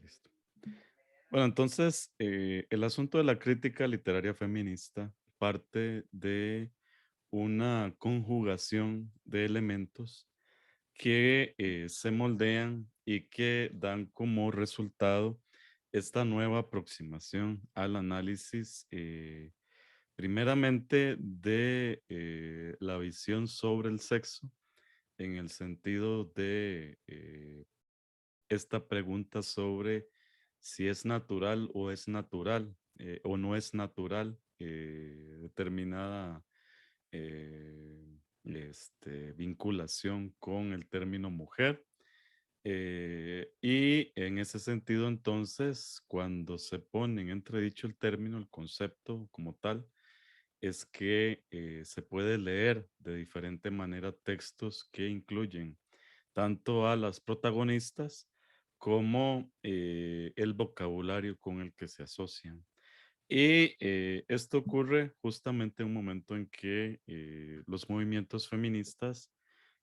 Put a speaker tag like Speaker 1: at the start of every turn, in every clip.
Speaker 1: listo. Bueno, entonces, el asunto de la crítica literaria feminista parte de una conjugación de elementos que se moldean y que dan como resultado esta nueva aproximación al análisis, primeramente de la visión sobre el sexo, en el sentido de esta pregunta sobre si es natural o es natural o no es natural determinada vinculación con el término mujer. Y en ese sentido, entonces, cuando se pone en entredicho el término, el concepto como tal, es que se puede leer de diferente manera textos que incluyen tanto a las protagonistas como el vocabulario con el que se asocian. Y esto ocurre justamente en un momento en que los movimientos feministas,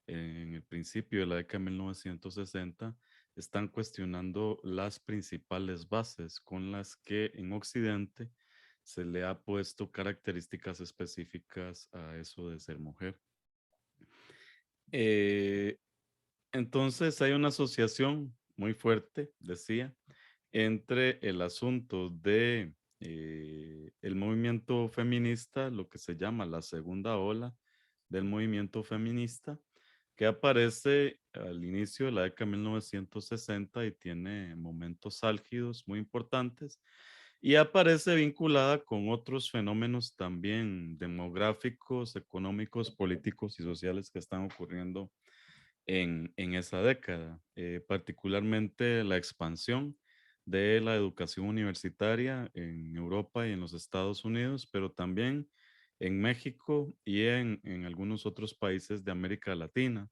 Speaker 1: en el principio de la década de 1960, están cuestionando las principales bases con las que en Occidente se le ha puesto características específicas a eso de ser mujer. Eh, entonces hay una asociación muy fuerte, decía, entre el asunto de el movimiento feminista, lo que se llama la segunda ola del movimiento feminista, que aparece al inicio de la década de 1960 y tiene momentos álgidos muy importantes, y aparece vinculada con otros fenómenos también demográficos, económicos, políticos y sociales que están ocurriendo en esa década, particularmente la expansión de la educación universitaria en Europa y en los Estados Unidos, pero también en México y en algunos otros países de América Latina.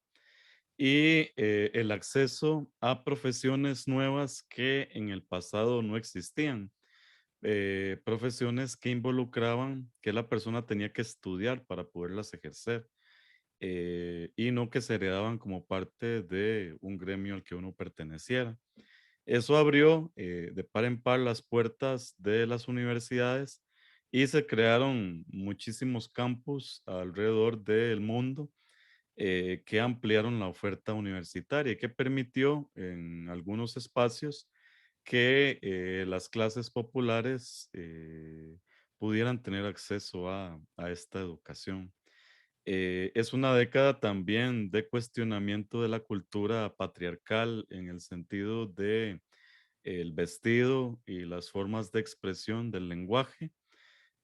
Speaker 1: Y el acceso a profesiones nuevas que en el pasado no existían, profesiones que involucraban que la persona tenía que estudiar para poderlas ejercer y no que se heredaban como parte de un gremio al que uno perteneciera. Eso abrió de par en par las puertas de las universidades y se crearon muchísimos campus alrededor del mundo que ampliaron la oferta universitaria y que permitió en algunos espacios que las clases populares pudieran tener acceso a esta educación. Es una década también de cuestionamiento de la cultura patriarcal en el sentido de el vestido y las formas de expresión del lenguaje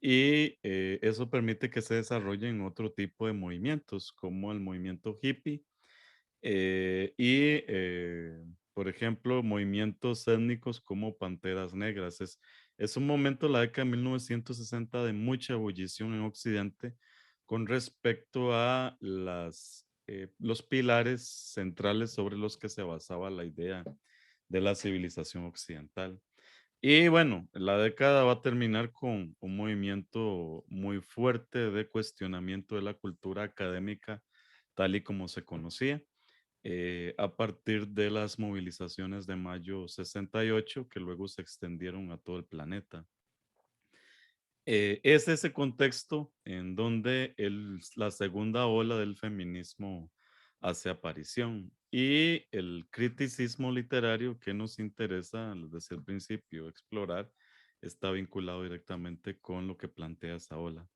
Speaker 1: y eso permite que se desarrollen otro tipo de movimientos como el movimiento hippie por ejemplo, movimientos étnicos como Panteras Negras. Es un momento, la década de 1960, de mucha ebullición en Occidente con respecto a los pilares centrales sobre los que se basaba la idea de la civilización occidental. Y bueno, la década va a terminar con un movimiento muy fuerte de cuestionamiento de la cultura académica tal y como se conocía a partir de las movilizaciones de mayo 68 que luego se extendieron a todo el planeta. Es ese contexto en donde la segunda ola del feminismo hace aparición y el criticismo literario que nos interesa desde el principio explorar está vinculado directamente con lo que plantea esa ola.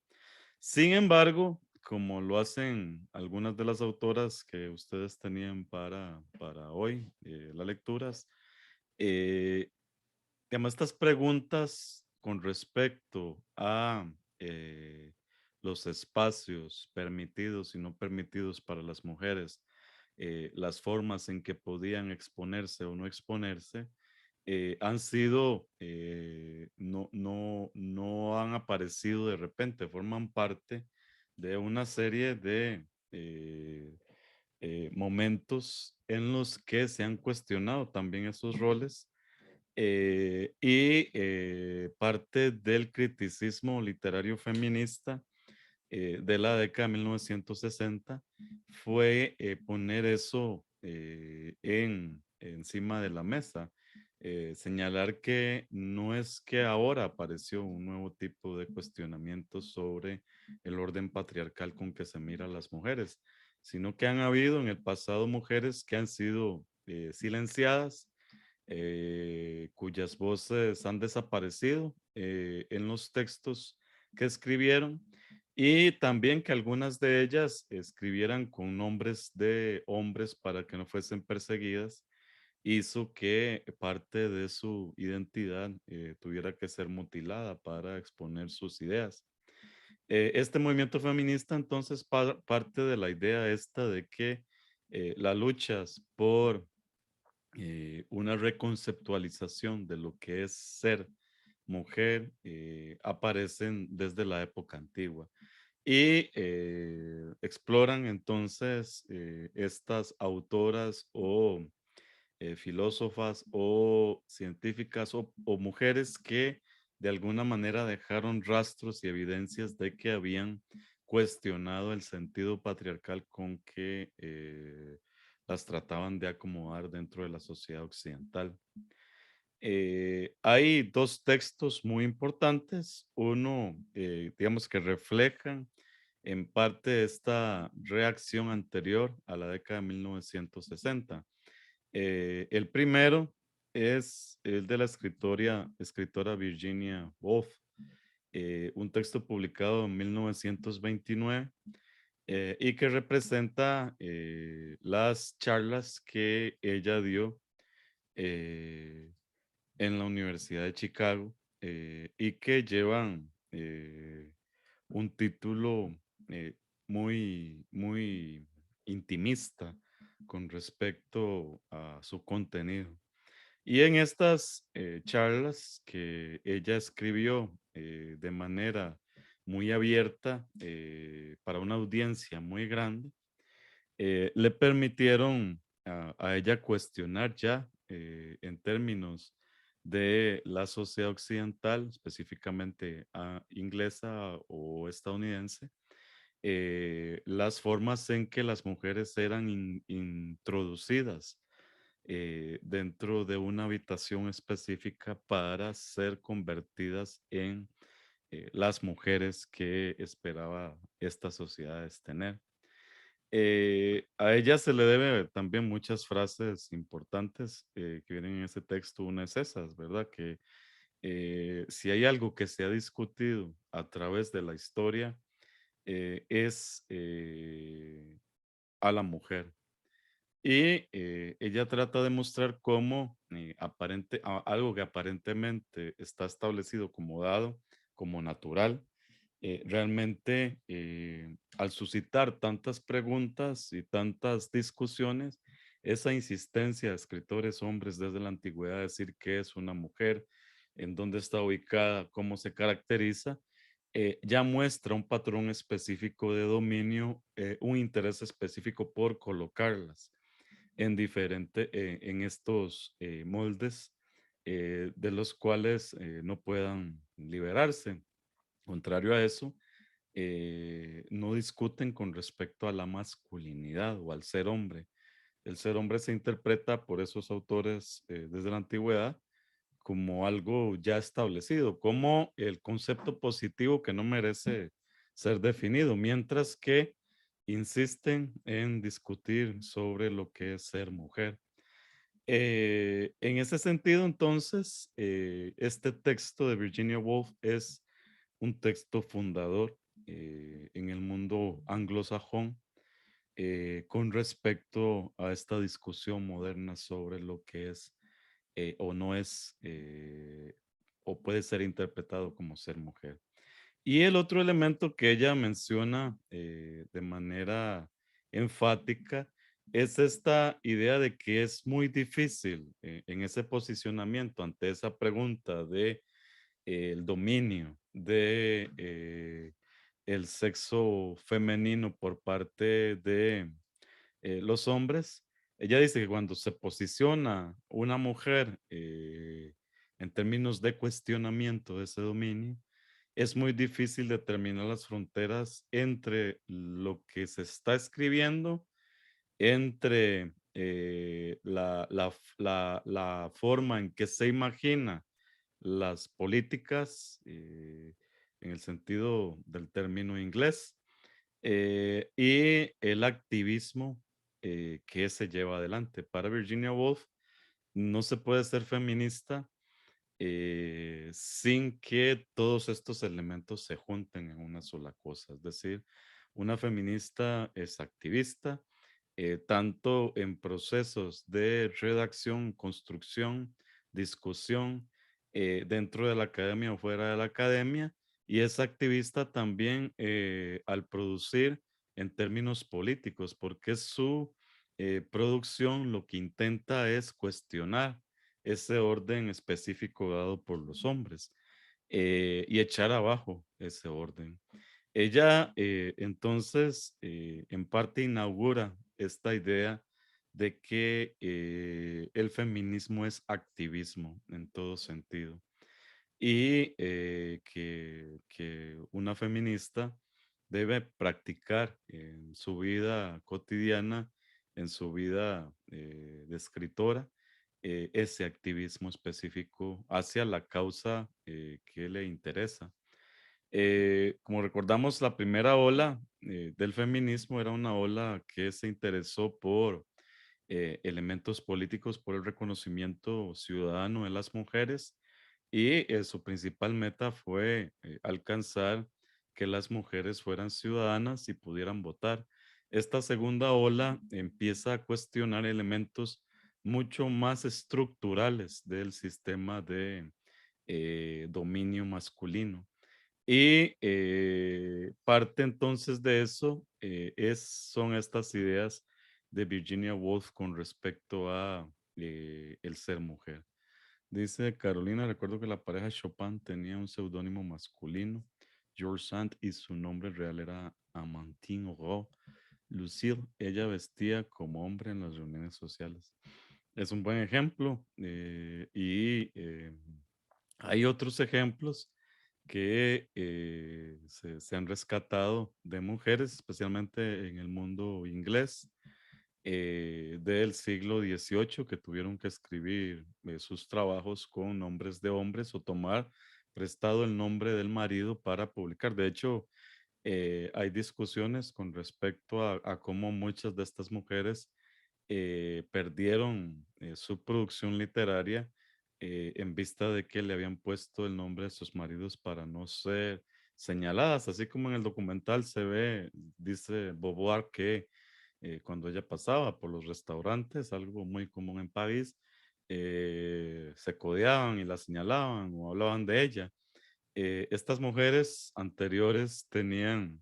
Speaker 1: Sin embargo, como lo hacen algunas de las autoras que ustedes tenían para hoy, las lecturas, eh, digamos, estas preguntas con respecto a eh, los espacios permitidos y no permitidos para las mujeres, las formas en que podían exponerse o no exponerse, han sido, no han aparecido de repente, forman parte de una serie de momentos en los que se han cuestionado también esos roles parte del criticismo literario feminista de la década de 1960 fue poner eso encima de la mesa señalar que no es que ahora apareció un nuevo tipo de cuestionamiento sobre el orden patriarcal con que se mira a las mujeres, sino que han habido en el pasado mujeres que han sido silenciadas, cuyas voces han desaparecido en los textos que escribieron, y también que algunas de ellas escribieran con nombres de hombres para que no fuesen perseguidas, hizo que parte de su identidad tuviera que ser mutilada para exponer sus ideas. Este movimiento feminista entonces parte de la idea esta de que las luchas por una reconceptualización de lo que es ser mujer aparecen desde la época antigua y exploran entonces estas autoras o filósofas o científicas o mujeres que de alguna manera dejaron rastros y evidencias de que habían cuestionado el sentido patriarcal con que las trataban de acomodar dentro de la sociedad occidental. Hay dos textos muy importantes. Uno, digamos que reflejan en parte esta reacción anterior a la década de 1960. El primero es el de la escritora Virginia Woolf, un texto publicado en 1929 y que representa las charlas que ella dio eh, en la Universidad de Chicago y que llevan un título eh, muy intimista con respecto a su contenido. Y en estas charlas que ella escribió de manera muy abierta para una audiencia muy grande, le permitieron a ella cuestionar ya en términos de la sociedad occidental, específicamente inglesa o estadounidense, las formas en que las mujeres eran introducidas dentro de una habitación específica para ser convertidas en las mujeres que esperaba estas sociedades tener. A ella se le debe también muchas frases importantes que vienen en ese texto. Una es esas, ¿verdad? Que si hay algo que se ha discutido a través de la historia, es a la mujer. Y ella trata de mostrar cómo algo que aparentemente está establecido como dado, como natural, realmente al suscitar tantas preguntas y tantas discusiones, esa insistencia de escritores hombres desde la antigüedad a decir qué es una mujer, en dónde está ubicada, cómo se caracteriza, ya muestra un patrón específico de dominio, un interés específico por colocarlas en estos moldes de los cuales no puedan liberarse. Contrario a eso, no discuten con respecto a la masculinidad o al ser hombre. El ser hombre se interpreta por esos autores desde la antigüedad como algo ya establecido, como el concepto positivo que no merece ser definido, mientras que insisten en discutir sobre lo que es ser mujer. En ese sentido, entonces, este texto de Virginia Woolf es un texto fundador en el mundo anglosajón con respecto a esta discusión moderna sobre lo que es o no es o puede ser interpretado como ser mujer. Y el otro elemento que ella menciona de manera enfática es esta idea de que es muy difícil en ese posicionamiento ante esa pregunta de el dominio de el sexo femenino por parte de los hombres. Ella dice que cuando se posiciona una mujer en términos de cuestionamiento de ese dominio, es muy difícil determinar las fronteras entre lo que se está escribiendo, entre la forma en que se imagina las políticas, en el sentido del término inglés, y el activismo que se lleva adelante. Para Virginia Woolf, no se puede ser feminista sin que todos estos elementos se junten en una sola cosa. Es decir, una feminista es activista, tanto en procesos de redacción, construcción, discusión, dentro de la academia o fuera de la academia, y es activista también al producir en términos políticos, porque su producción lo que intenta es cuestionar ese orden específico dado por los hombres y echar abajo ese orden. Ella entonces en parte inaugura esta idea de que el feminismo es activismo en todo sentido y que una feminista debe practicar en su vida cotidiana, en su vida de escritora, ese activismo específico hacia la causa que le interesa. Como recordamos, la primera ola del feminismo era una ola que se interesó por elementos políticos, por el reconocimiento ciudadano de las mujeres y su principal meta fue alcanzar que las mujeres fueran ciudadanas y pudieran votar. Esta segunda ola empieza a cuestionar elementos mucho más estructurales del sistema de dominio masculino. Y parte entonces de eso son estas ideas de Virginia Woolf con respecto a el ser mujer. Dice Carolina, recuerdo que la pareja Chopin tenía un seudónimo masculino, George Sand, y su nombre real era Amantine Rowe. Lucille, ella vestía como hombre en las reuniones sociales. Es un buen ejemplo y hay otros ejemplos que se han rescatado de mujeres, especialmente en el mundo inglés del siglo XVIII, que tuvieron que escribir sus trabajos con nombres de hombres o tomar prestado el nombre del marido para publicar. De hecho, hay discusiones con respecto a cómo muchas de estas mujeres perdieron su producción literaria en vista de que le habían puesto el nombre de sus maridos para no ser señaladas, así como en el documental se ve, dice Beauvoir que cuando ella pasaba por los restaurantes, algo muy común en París, se codeaban y la señalaban o hablaban de ella. Estas mujeres anteriores tenían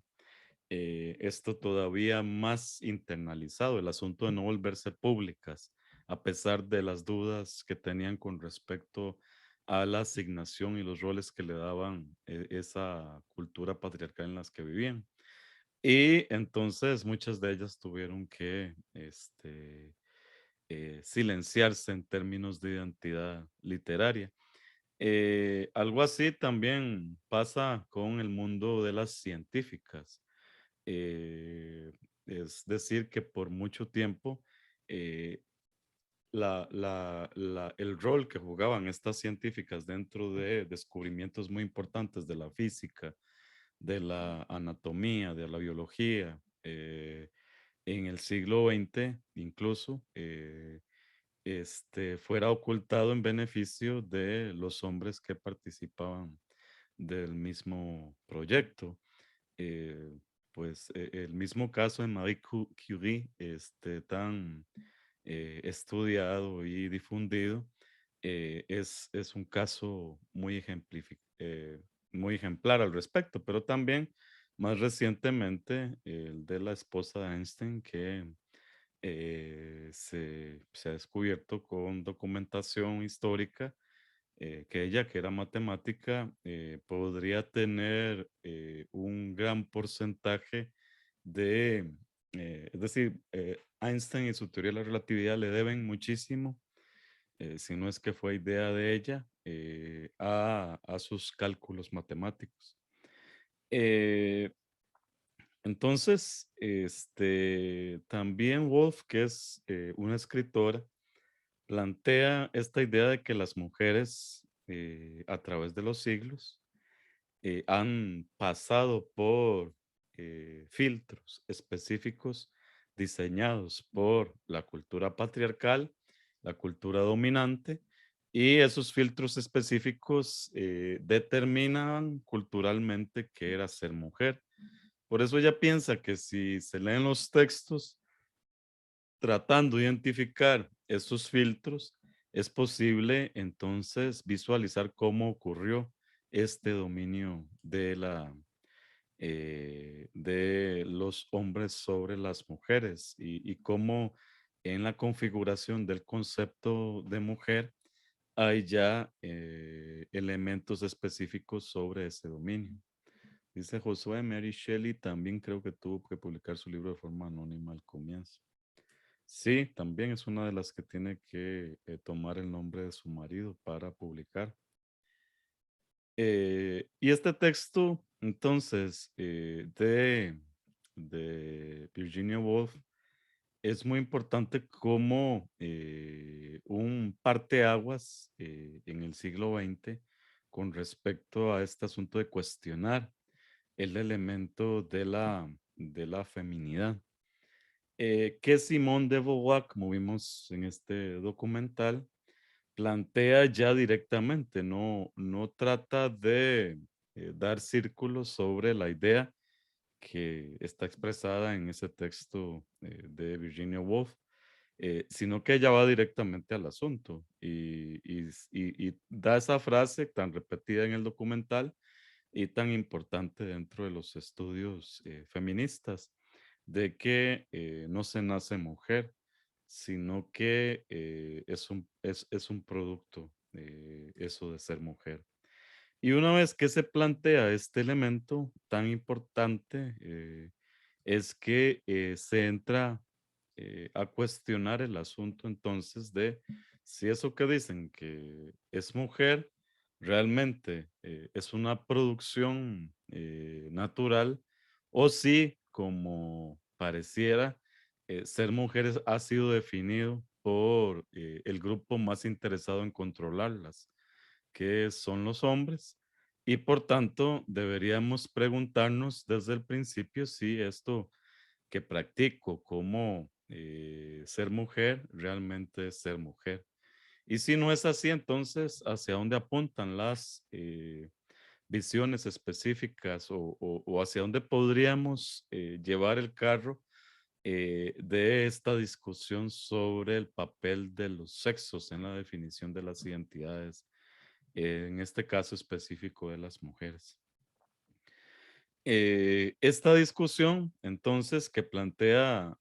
Speaker 1: esto todavía más internalizado, el asunto de no volverse públicas, a pesar de las dudas que tenían con respecto a la asignación y los roles que le daban esa cultura patriarcal en las que vivían. Y entonces muchas de ellas tuvieron que silenciarse en términos de identidad literaria. Algo así también pasa con el mundo de las científicas. Eh, es decir, que por mucho tiempo eh, el rol que jugaban estas científicas dentro de descubrimientos muy importantes de la física, de la anatomía, de la biología, en el siglo XX incluso, fuera ocultado en beneficio de los hombres que participaban del mismo proyecto. Eh, pues el mismo caso de Marie Curie, tan estudiado y difundido, es un caso muy ejemplar al respecto, pero también más recientemente el de la esposa de Einstein que se ha descubierto con documentación histórica que ella, que era matemática, podría tener un gran porcentaje de, es decir, Einstein y su teoría de la relatividad le deben muchísimo, si no es que fue idea de ella, a sus cálculos matemáticos. Eh, Entonces, también Woolf, que es una escritora, plantea esta idea de que las mujeres a través de los siglos han pasado por filtros específicos diseñados por la cultura patriarcal, la cultura dominante, y esos filtros específicos determinan culturalmente qué era ser mujer. Por eso ella piensa que si se leen los textos tratando de identificar esos filtros, es posible entonces visualizar cómo ocurrió este dominio de los hombres sobre las mujeres y cómo en la configuración del concepto de mujer hay ya elementos específicos sobre ese dominio. Dice Josué, Mary Shelley también creo que tuvo que publicar su libro de forma anónima al comienzo. Sí, también es una de las que tiene que tomar el nombre de su marido para publicar. Y este texto, entonces, de Virginia Woolf, es muy importante como un parteaguas en el siglo XX con respecto a este asunto de cuestionar el elemento de la feminidad. Que Simone de Beauvoir, como vimos en este documental, plantea ya directamente, no trata de dar círculos sobre la idea que está expresada en ese texto de Virginia Woolf, sino que ella va directamente al asunto y da esa frase tan repetida en el documental y tan importante dentro de los estudios feministas, de que no se nace mujer, sino que es un producto, eso de ser mujer. Y una vez que se plantea este elemento tan importante, es que se entra a cuestionar el asunto entonces de si eso que dicen que es mujer realmente es una producción natural o si, como pareciera, ser mujeres ha sido definido por el grupo más interesado en controlarlas, que son los hombres, y por tanto deberíamos preguntarnos desde el principio si esto que practico como ser mujer realmente es ser mujer. Y si no es así, entonces, ¿hacia dónde apuntan las visiones específicas o hacia dónde podríamos llevar el carro de esta discusión sobre el papel de los sexos en la definición de las identidades, en este caso específico de las mujeres? Esta discusión, entonces, que plantea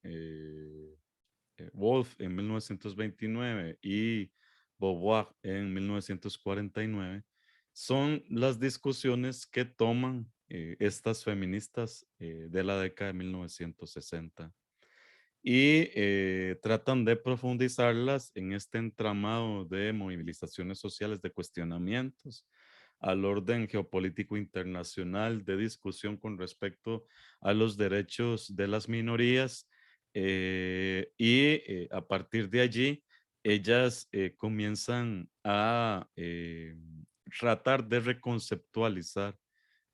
Speaker 1: Wolf en 1929 y Beauvoir en 1949, son las discusiones que toman estas feministas de la década de 1960 y tratan de profundizarlas en este entramado de movilizaciones sociales, de cuestionamientos al orden geopolítico internacional, de discusión con respecto a los derechos de las minorías a partir de allí ellas comienzan a tratar de reconceptualizar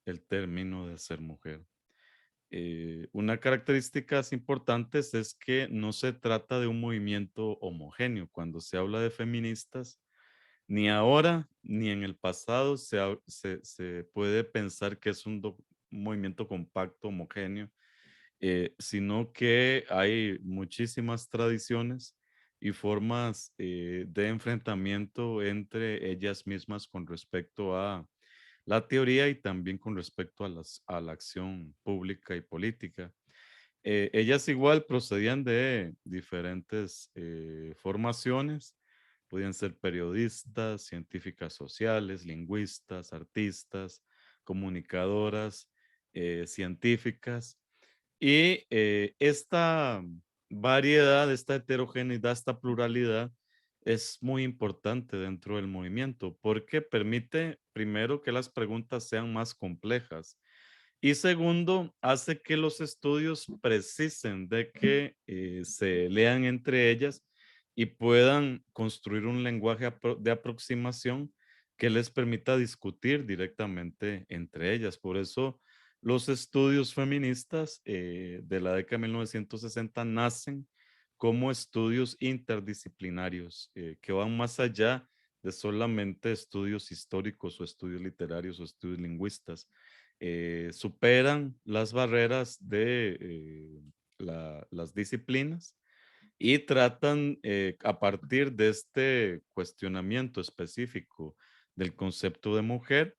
Speaker 1: el término de ser mujer. Una característica importantes es que no se trata de un movimiento homogéneo. Cuando se habla de feministas, ni ahora ni en el pasado se puede pensar que es un movimiento compacto, homogéneo, sino que hay muchísimas tradiciones y formas de enfrentamiento entre ellas mismas con respecto a la teoría y también con respecto a la acción pública y política. Ellas igual procedían de diferentes formaciones, podían ser periodistas, científicas sociales, lingüistas, artistas, comunicadoras, científicas. Y esta variedad, esta heterogeneidad, esta pluralidad es muy importante dentro del movimiento porque permite primero que las preguntas sean más complejas Y segundo, hace que los estudios precisen de que se lean entre ellas y puedan construir un lenguaje de aproximación que les permita discutir directamente entre ellas. Por eso los estudios feministas de la década de 1960 nacen como estudios interdisciplinarios que van más allá de solamente estudios históricos o estudios literarios o estudios lingüistas. Superan las barreras de las disciplinas y tratan a partir de este cuestionamiento específico del concepto de mujer,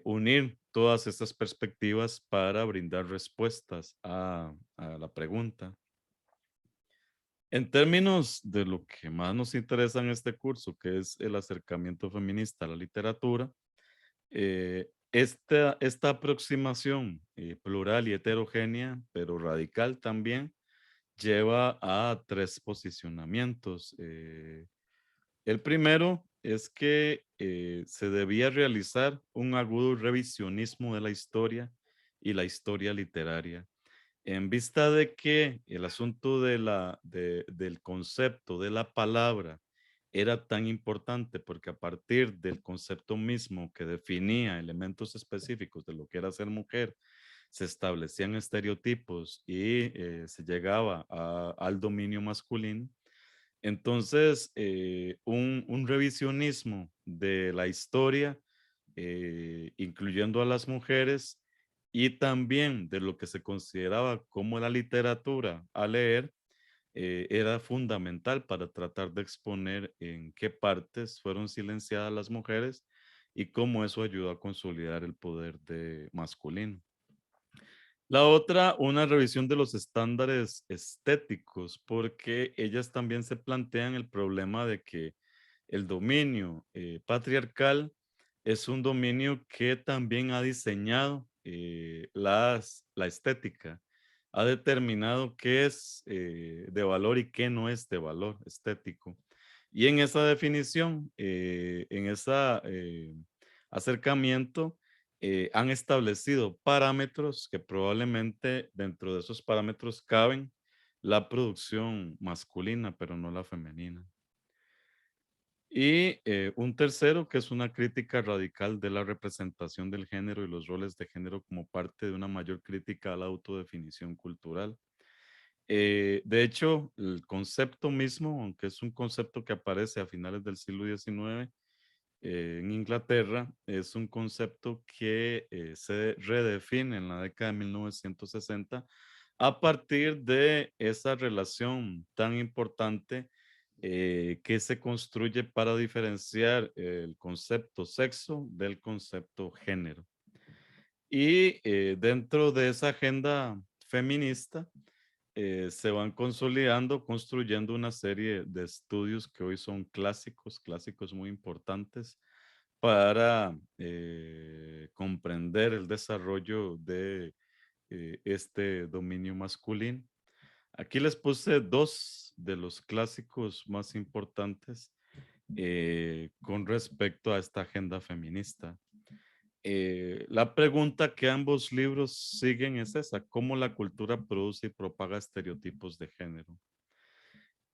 Speaker 1: unir todas estas perspectivas para brindar respuestas a la pregunta. En términos de lo que más nos interesa en este curso, que es el acercamiento feminista a la literatura, esta aproximación plural y heterogénea, pero radical también, lleva a tres posicionamientos. El primero es que se debía realizar un agudo revisionismo de la historia y la historia literaria en vista de que el asunto del concepto de la palabra era tan importante porque a partir del concepto mismo que definía elementos específicos de lo que era ser mujer, se establecían estereotipos y se llegaba al dominio masculino. Entonces, un revisionismo de la historia, incluyendo a las mujeres, y también de lo que se consideraba como la literatura a leer, era fundamental para tratar de exponer en qué partes fueron silenciadas las mujeres y cómo eso ayudó a consolidar el poder masculino. La otra, una revisión de los estándares estéticos, porque ellas también se plantean el problema de que el dominio patriarcal es un dominio que también ha diseñado la estética, ha determinado qué es de valor y qué no es de valor estético. Y en esa definición, en ese acercamiento, han establecido parámetros que probablemente dentro de esos parámetros caben la producción masculina, pero no la femenina. Y un tercero, que es una crítica radical de la representación del género y los roles de género como parte de una mayor crítica a la autodefinición cultural. De hecho, el concepto mismo, aunque es un concepto que aparece a finales del siglo XIX, en Inglaterra, es un concepto que se redefine en la década de 1960 a partir de esa relación tan importante que se construye para diferenciar el concepto sexo del concepto género. Y dentro de esa agenda feminista, se van consolidando, construyendo una serie de estudios que hoy son clásicos, clásicos muy importantes para comprender el desarrollo de este dominio masculino. Aquí les puse dos de los clásicos más importantes con respecto a esta agenda feminista. La pregunta que ambos libros siguen es esa: ¿cómo la cultura produce y propaga estereotipos de género?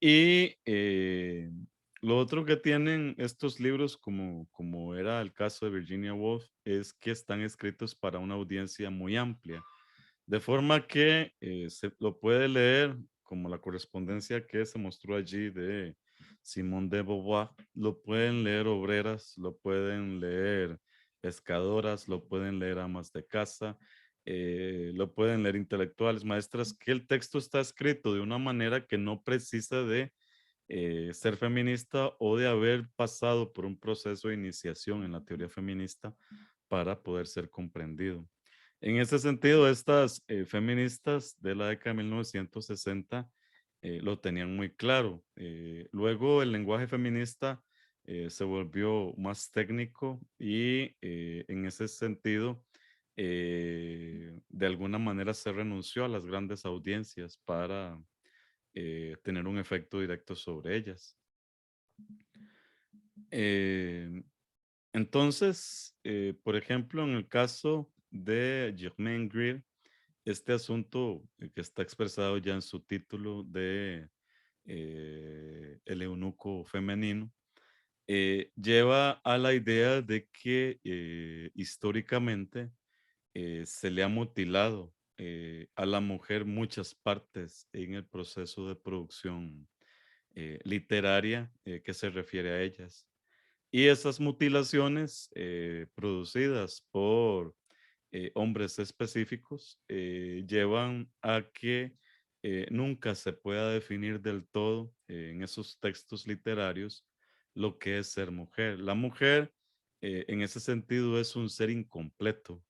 Speaker 1: Y lo otro que tienen estos libros, como era el caso de Virginia Woolf, es que están escritos para una audiencia muy amplia, de forma que se lo puede leer como la correspondencia que se mostró allí de Simone de Beauvoir, lo pueden leer obreras, lo pueden leer pescadoras, lo pueden leer amas de casa, lo pueden leer intelectuales, maestras, que el texto está escrito de una manera que no precisa de ser feminista o de haber pasado por un proceso de iniciación en la teoría feminista para poder ser comprendido. En ese sentido, estas feministas de la década de 1960 lo tenían muy claro. Luego el lenguaje feminista se volvió más técnico y en ese sentido, de alguna manera se renunció a las grandes audiencias para tener un efecto directo sobre ellas. Eh, entonces, por ejemplo, en el caso de Germaine Greer, este asunto que está expresado ya en su título de El eunuco femenino, lleva a la idea de que históricamente se le ha mutilado a la mujer muchas partes en el proceso de producción literaria que se refiere a ellas. Y esas mutilaciones producidas por hombres específicos llevan a que nunca se pueda definir del todo en esos textos literarios lo que es ser mujer. La mujer en ese sentido es un ser incompleto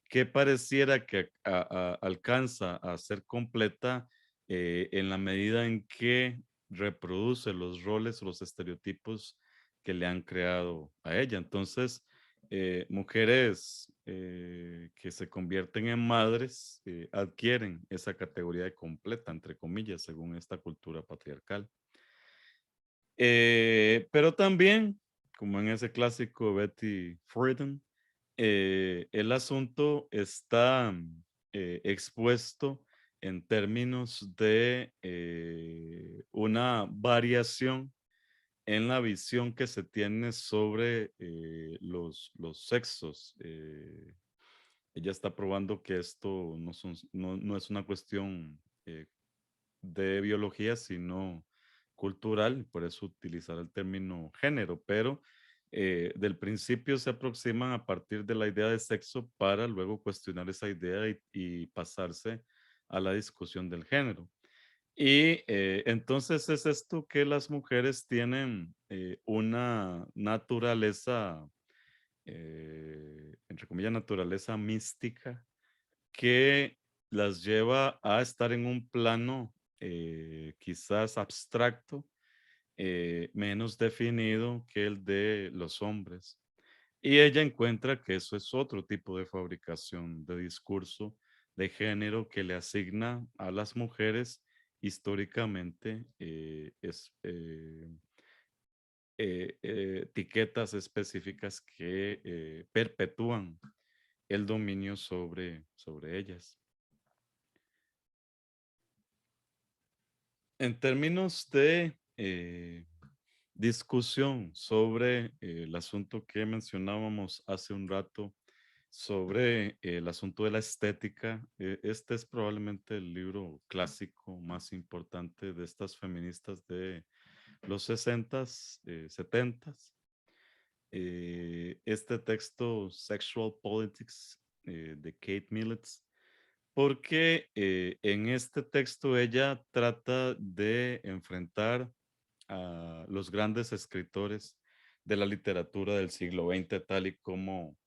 Speaker 1: que pareciera que alcanza a ser completa en la medida en que reproduce los roles, los estereotipos que le han creado a ella. Entonces, mujeres que se convierten en madres adquieren esa categoría de completa, entre comillas, según esta cultura patriarcal. Pero también, como en ese clásico Betty Friedan, el asunto está expuesto en términos de una variación en la visión que se tiene sobre los sexos. Ella está probando que esto no es una cuestión de biología, sino cultural, por eso utilizar el término género, pero del principio se aproximan a partir de la idea de sexo para luego cuestionar esa idea y pasarse a la discusión del género. Y entonces es esto que las mujeres tienen una naturaleza, entre comillas, naturaleza mística que las lleva a estar en un plano quizás abstracto, menos definido que el de los hombres. Y ella encuentra que eso es otro tipo de fabricación de discurso de género que le asigna a las mujeres históricamente etiquetas específicas que perpetúan el dominio sobre ellas. En términos de discusión sobre el asunto que mencionábamos hace un rato, sobre el asunto de la estética, este es probablemente el libro clásico más importante de estas feministas de los 60s, 70s. Este texto, Sexual Politics, de Kate Millett, porque en este texto ella trata de enfrentar a los grandes escritores de la literatura del siglo XX, tal y como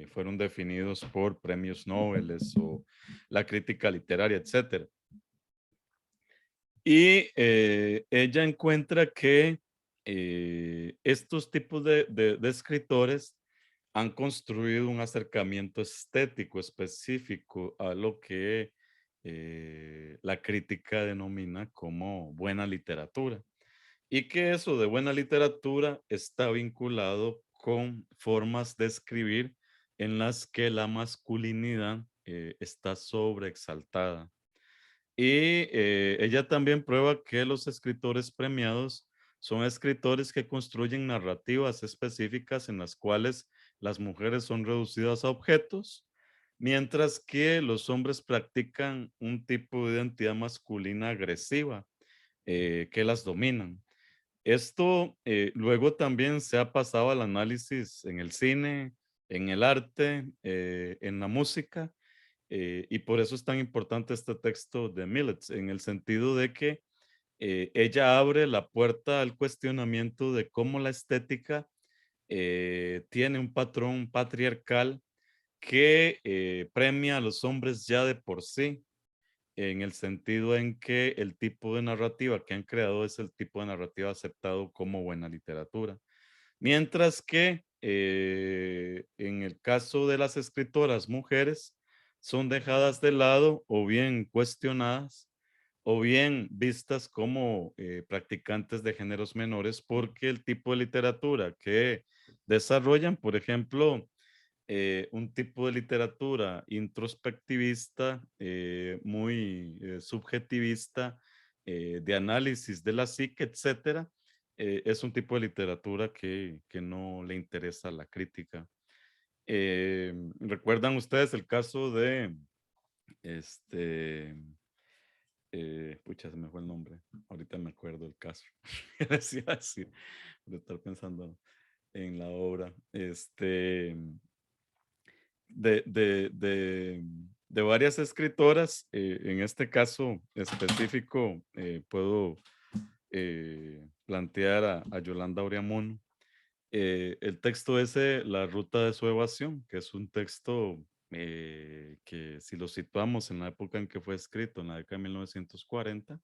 Speaker 1: fueron definidos por premios Nobel o la crítica literaria, etcétera. Y ella encuentra que estos tipos de escritores han construido un acercamiento estético específico a lo que la crítica denomina como buena literatura. Y que eso de buena literatura está vinculado con formas de escribir en las que la masculinidad está sobreexaltada. Y ella también prueba que los escritores premiados son escritores que construyen narrativas específicas en las cuales las mujeres son reducidas a objetos, mientras que los hombres practican un tipo de identidad masculina agresiva que las dominan. Esto luego también se ha pasado al análisis en el cine, en el arte, en la música, y por eso es tan importante este texto de Millett, en el sentido de que ella abre la puerta al cuestionamiento de cómo la estética tiene un patrón patriarcal que premia a los hombres ya de por sí, en el sentido en que el tipo de narrativa que han creado es el tipo de narrativa aceptado como buena literatura. Mientras que en el caso de las escritoras mujeres, son dejadas de lado o bien cuestionadas o bien vistas como practicantes de géneros menores porque el tipo de literatura que desarrollan, por ejemplo, un tipo de literatura introspectivista, muy subjetivista, de análisis de la psique, etcétera. Es un tipo de literatura que no le interesa la crítica. ¿Recuerdan ustedes el caso de este, pucha, se me fue el nombre? Ahorita me acuerdo el caso. Decía así, de estar pensando en la obra. De varias escritoras, en este caso específico, puedo plantear a Yolanda Oriamuno. El texto ese, La ruta de su evasión, que es un texto que si lo situamos en la época en que fue escrito, en la década de 1940,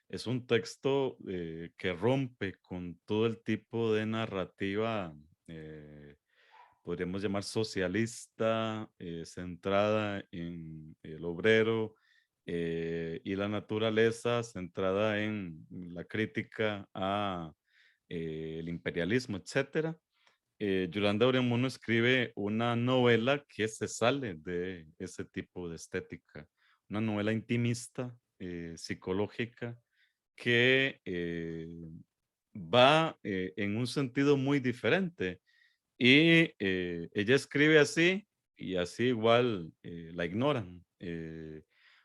Speaker 1: es un texto que rompe con todo el tipo de narrativa, podríamos llamar socialista, centrada en el obrero y la naturaleza, centrada en la crítica a el imperialismo, etcétera. Yolanda Uremuno escribe una novela que se sale de ese tipo de estética, una novela intimista, psicológica, que va en un sentido muy diferente. Y ella escribe así y así igual la ignoran.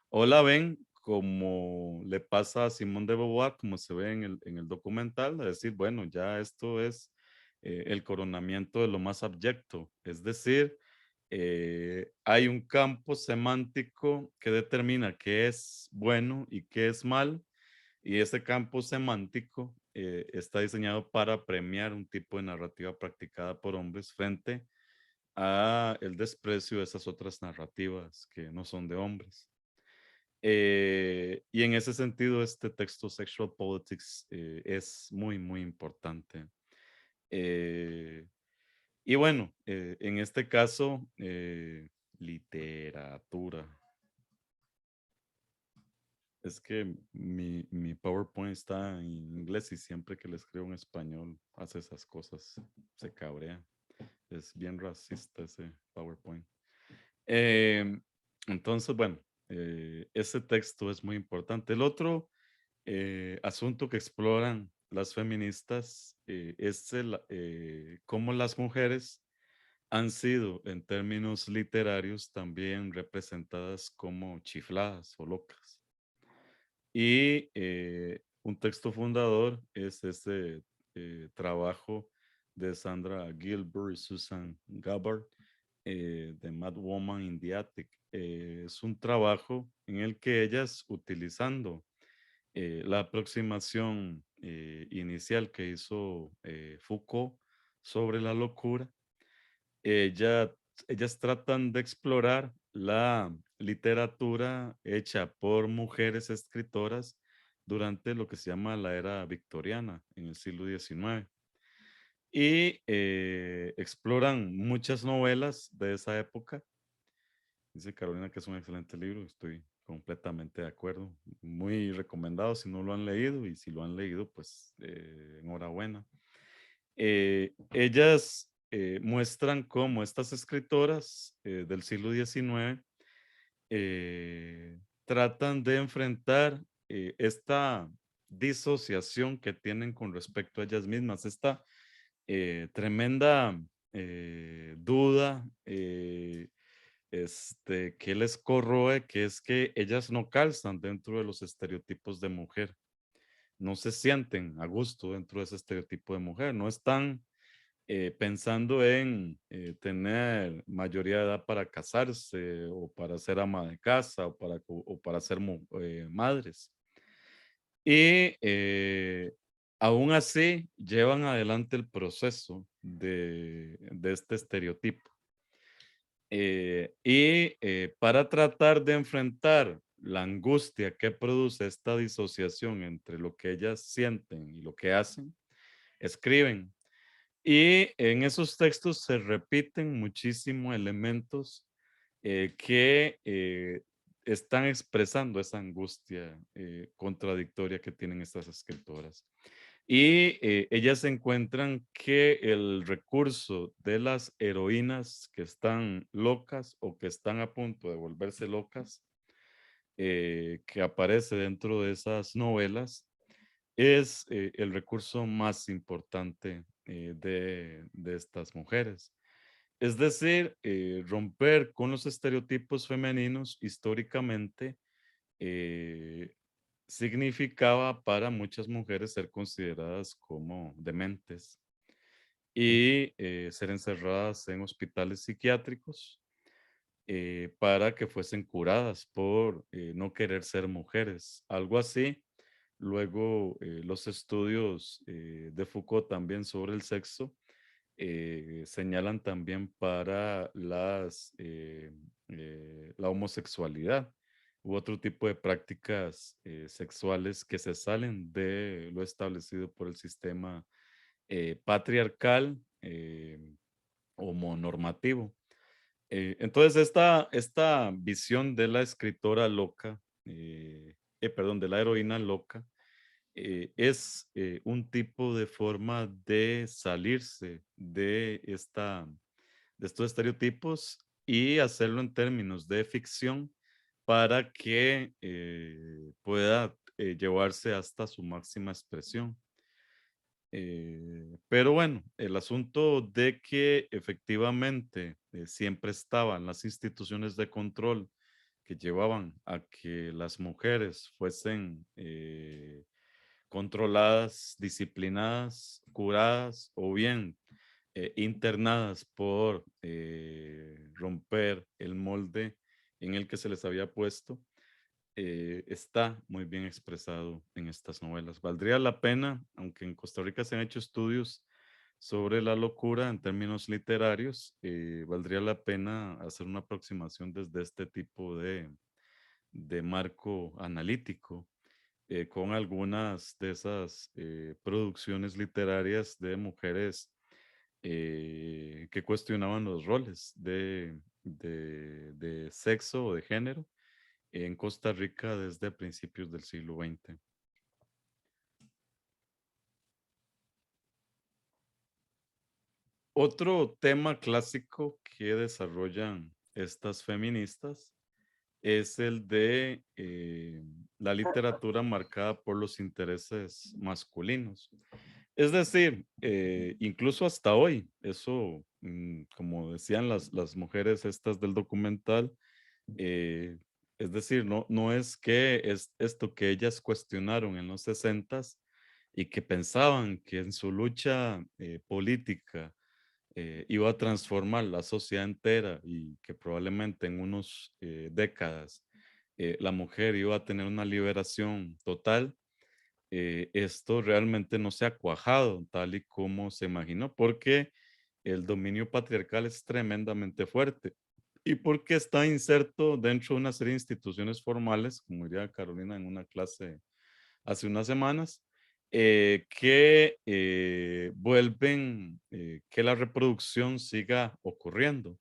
Speaker 1: O la ven como le pasa a Simone de Beauvoir, como se ve en el documental, a decir, bueno, ya esto es el coronamiento de lo más abyecto. Es decir, hay un campo semántico que determina qué es bueno y qué es mal, y ese campo semántico está diseñado para premiar un tipo de narrativa practicada por hombres frente a el desprecio de esas otras narrativas que no son de hombres. Y en ese sentido, este texto Sexual Politics es muy, muy importante. Eh, y bueno, en este caso, literatura. Es que mi PowerPoint está en inglés y siempre que le escribo en español hace esas cosas, se cabrea. Es bien racista ese PowerPoint. Em, entonces, bueno, ese texto es muy importante. El otro asunto que exploran las feministas es cómo las mujeres han sido, en términos literarios, también representadas como chifladas o locas. Y un texto fundador es ese trabajo de Sandra Gilbert y Susan Gabbard, de Mad Woman in the Attic. Es un trabajo en el que ellas, utilizando la aproximación inicial que hizo Foucault sobre la locura, ella- ellas tratan de explorar la literatura hecha por mujeres escritoras durante lo que se llama la era victoriana en el siglo XIX. Y exploran muchas novelas de esa época. Dice Carolina que es un excelente libro, estoy completamente de acuerdo. Muy recomendado si no lo han leído, y si lo han leído, pues enhorabuena. Ellas muestran cómo estas escritoras del siglo XIX tratan de enfrentar esta disociación que tienen con respecto a ellas mismas, esta tremenda duda que les corroe, que es que ellas no calzan dentro de los estereotipos de mujer, no se sienten a gusto dentro de ese estereotipo de mujer, no están pensando en tener mayoría de edad para casarse o para ser ama de casa o para ser madres. Y aún así llevan adelante el proceso de este estereotipo. Y para tratar de enfrentar la angustia que produce esta disociación entre lo que ellas sienten y lo que hacen, escriben. Y en esos textos se repiten muchísimo elementos que están expresando esa angustia contradictoria que tienen estas escritoras. Y ellas encuentran que el recurso de las heroínas que están locas o que están a punto de volverse locas, que aparece dentro de esas novelas, es el recurso más importante de estas mujeres. Es decir, romper con los estereotipos femeninos históricamente eh, significaba para muchas mujeres ser consideradas como dementes y ser encerradas en hospitales psiquiátricos para que fuesen curadas por no querer ser mujeres. Algo así. Luego, los estudios de Foucault también sobre el sexo señalan también para la homosexualidad u otro tipo de prácticas sexuales que se salen de lo establecido por el sistema patriarcal homonormativo. Entonces, esta visión de la escritora loca, perdón, de la heroína loca, es un tipo de forma de salirse de estos estereotipos y hacerlo en términos de ficción para que pueda llevarse hasta su máxima expresión. Pero bueno, el asunto de que efectivamente siempre estaban las instituciones de control que llevaban a que las mujeres fuesen controladas, disciplinadas, curadas o bien internadas por romper el molde en el que se les había puesto, está muy bien expresado en estas novelas. Valdría la pena, aunque en Costa Rica se han hecho estudios sobre la locura en términos literarios, valdría la pena hacer una aproximación desde este tipo de marco analítico con algunas de esas producciones literarias de mujeres que cuestionaban los roles de sexo o de género en Costa Rica desde principios del siglo XX. Otro tema clásico que desarrollan estas feministas es el de la literatura marcada por los intereses masculinos. Es decir, incluso hasta hoy, eso, como decían las mujeres estas del documental, eh, es decir, no es que es esto que ellas cuestionaron en los sesentas y que pensaban que en su lucha política iba a transformar la sociedad entera y que probablemente en unos décadas la mujer iba a tener una liberación total, esto realmente no se ha cuajado tal y como se imaginó, porque el dominio patriarcal es tremendamente fuerte y porque está inserto dentro de una serie de instituciones formales, como diría Carolina en una clase hace unas semanas, que vuelven que la reproducción siga ocurriendo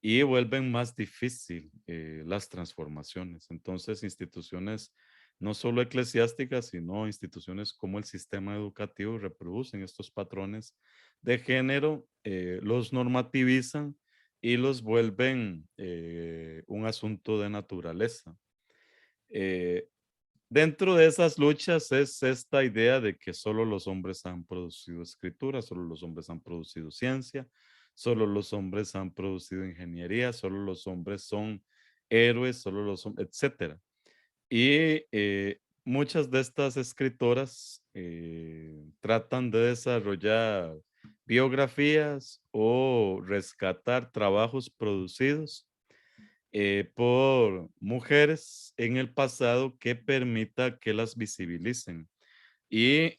Speaker 1: y vuelven más difícil las transformaciones. Entonces, instituciones no solo eclesiásticas, sino instituciones como el sistema educativo reproducen estos patrones de género, los normativizan y los vuelven un asunto de naturaleza. Eh, Dentro de esas luchas es esta idea de que solo los hombres han producido escritura, solo los hombres han producido ciencia, solo los hombres han producido ingeniería, solo los hombres son héroes, solo los hombres, etcétera. Y muchas de estas escritoras tratan de desarrollar biografías o rescatar trabajos producidos por mujeres en el pasado que permita que las visibilicen y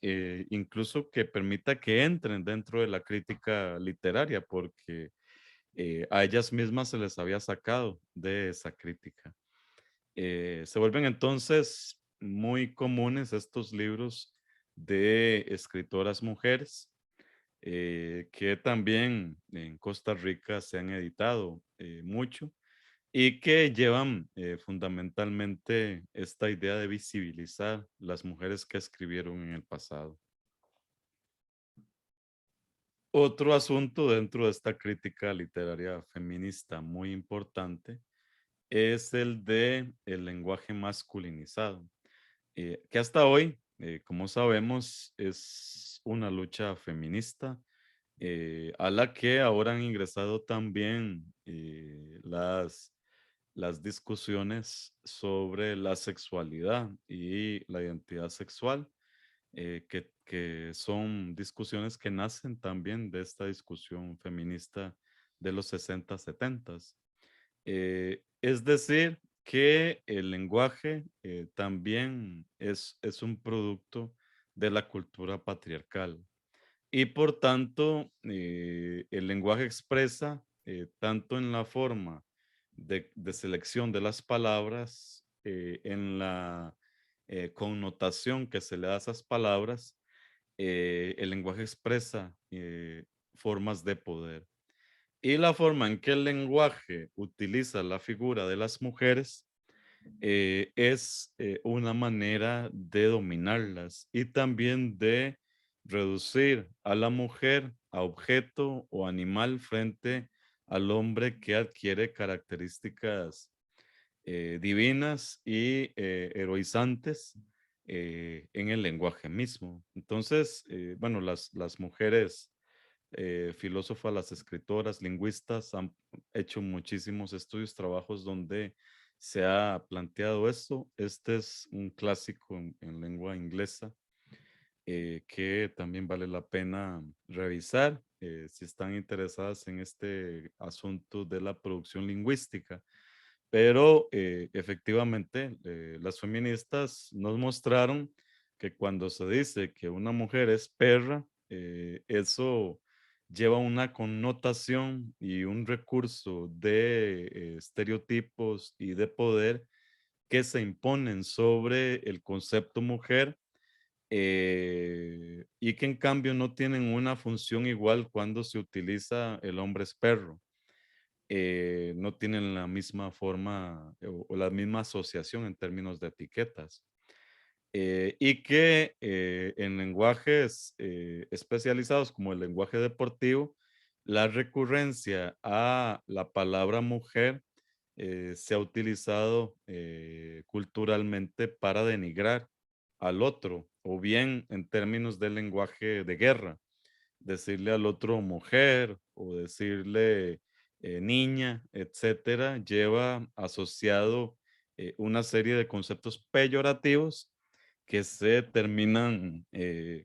Speaker 1: incluso que permita que entren dentro de la crítica literaria, porque a ellas mismas se les había sacado de esa crítica. Se vuelven entonces muy comunes estos libros de escritoras mujeres que también en Costa Rica se han editado mucho y que llevan fundamentalmente esta idea de visibilizar las mujeres que escribieron en el pasado. Otro asunto dentro de esta crítica literaria feminista muy importante es el de el lenguaje masculinizado, que hasta hoy, como sabemos, es una lucha feminista a la que ahora han ingresado también las discusiones sobre la sexualidad y la identidad sexual, que son discusiones que nacen también de esta discusión feminista de los 60, 70. Es decir, que el lenguaje también es un producto de la cultura patriarcal y por tanto el lenguaje expresa tanto en la forma de selección de las palabras, en la connotación que se le da a esas palabras, el lenguaje expresa formas de poder. Y la forma en que el lenguaje utiliza la figura de las mujeres es una manera de dominarlas y también de reducir a la mujer a objeto o animal frente al hombre que adquiere características divinas y heroizantes en el lenguaje mismo. Entonces, bueno, las mujeres filósofas, las escritoras, lingüistas han hecho muchísimos estudios, trabajos donde se ha planteado esto. Este es un clásico en lengua inglesa que también vale la pena revisar si están interesadas en este asunto de la producción lingüística. Pero efectivamente, las feministas nos mostraron que cuando se dice que una mujer es perra, eso lleva una connotación y un recurso de estereotipos y de poder que se imponen sobre el concepto mujer y que en cambio no tienen una función igual cuando se utiliza el hombre es perro. No tienen la misma forma o la misma asociación en términos de etiquetas. Y que en lenguajes especializados como el lenguaje deportivo, la recurrencia a la palabra mujer se ha utilizado culturalmente para denigrar al otro, o bien en términos del lenguaje de guerra, decirle al otro mujer o decirle niña, etcétera, lleva asociado una serie de conceptos peyorativos que se terminan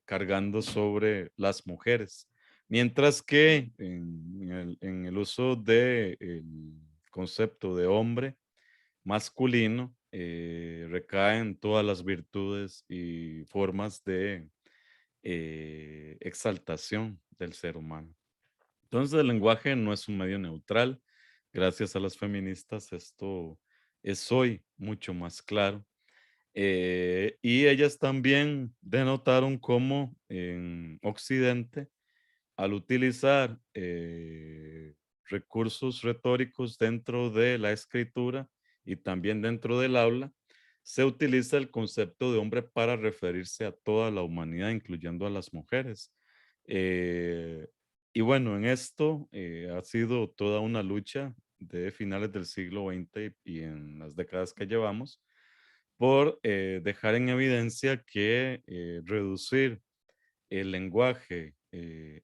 Speaker 1: cargando sobre las mujeres. Mientras que en el uso del concepto de hombre masculino recaen todas las virtudes y formas de exaltación del ser humano. Entonces el lenguaje no es un medio neutral. Gracias a las feministas esto es hoy mucho más claro. Y ellas también denotaron cómo en Occidente, al utilizar recursos retóricos dentro de la escritura y también dentro del aula, se utiliza el concepto de hombre para referirse a toda la humanidad, incluyendo a las mujeres. Eh, y bueno, en esto ha sido toda una lucha de finales del siglo XX y en las décadas que llevamos por dejar en evidencia que reducir el lenguaje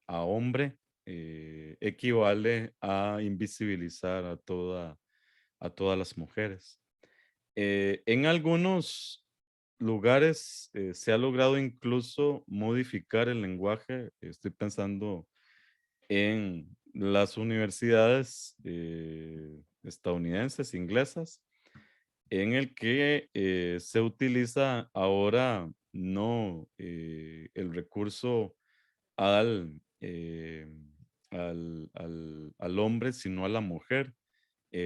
Speaker 1: a hombre equivale a invisibilizar a todas las mujeres. En algunos lugares se ha logrado incluso modificar el lenguaje. Estoy pensando en las universidades estadounidenses, inglesas, en el que se utiliza ahora no el recurso al, al hombre, sino a la mujer,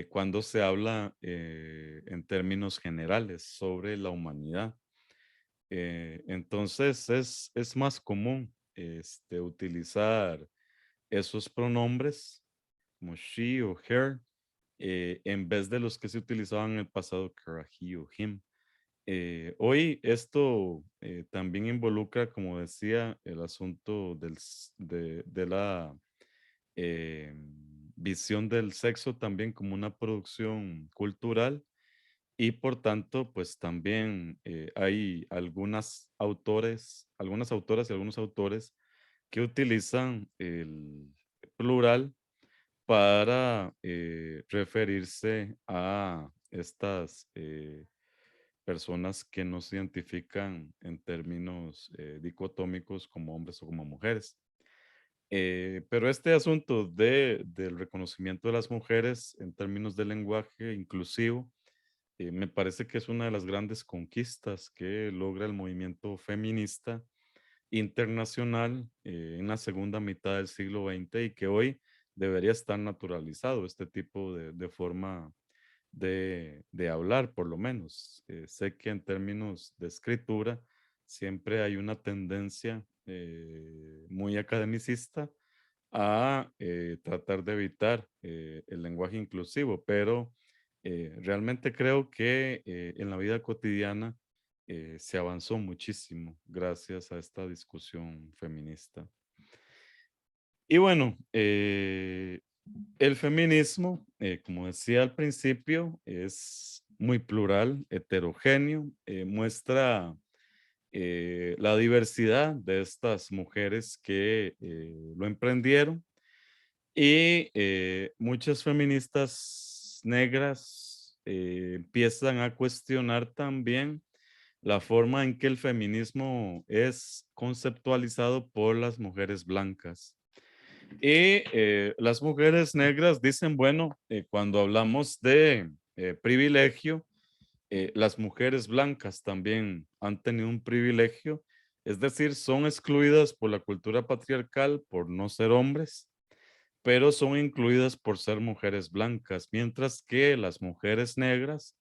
Speaker 1: cuando se habla en términos generales sobre la humanidad. Entonces es más común utilizar esos pronombres como she o her en vez de los que se utilizaban en el pasado, que era he o him. Hoy esto también involucra, como decía, el asunto de la visión del sexo también como una producción cultural y por tanto, pues también hay algunas autoras y algunos autores que utilizan el plural para referirse a estas personas que no se identifican en términos dicotómicos como hombres o como mujeres. Pero este asunto del reconocimiento de las mujeres en términos de lenguaje inclusivo, me parece que es una de las grandes conquistas que logra el movimiento feminista internacional en la segunda mitad del siglo XX y que hoy debería estar naturalizado este tipo de forma de hablar, por lo menos. Sé que en términos de escritura siempre hay una tendencia muy academicista a tratar de evitar el lenguaje inclusivo, pero realmente creo que en la vida cotidiana se avanzó muchísimo gracias a esta discusión feminista. Y bueno, el feminismo, como decía al principio, es muy plural, heterogéneo, muestra la diversidad de estas mujeres que lo emprendieron y muchas feministas negras empiezan a cuestionar también la forma en que el feminismo es conceptualizado por las mujeres blancas. Y las mujeres negras dicen, bueno, cuando hablamos de privilegio, las mujeres blancas también han tenido un privilegio, es decir, son excluidas por la cultura patriarcal por no ser hombres, pero son incluidas por ser mujeres blancas, mientras que las mujeres negras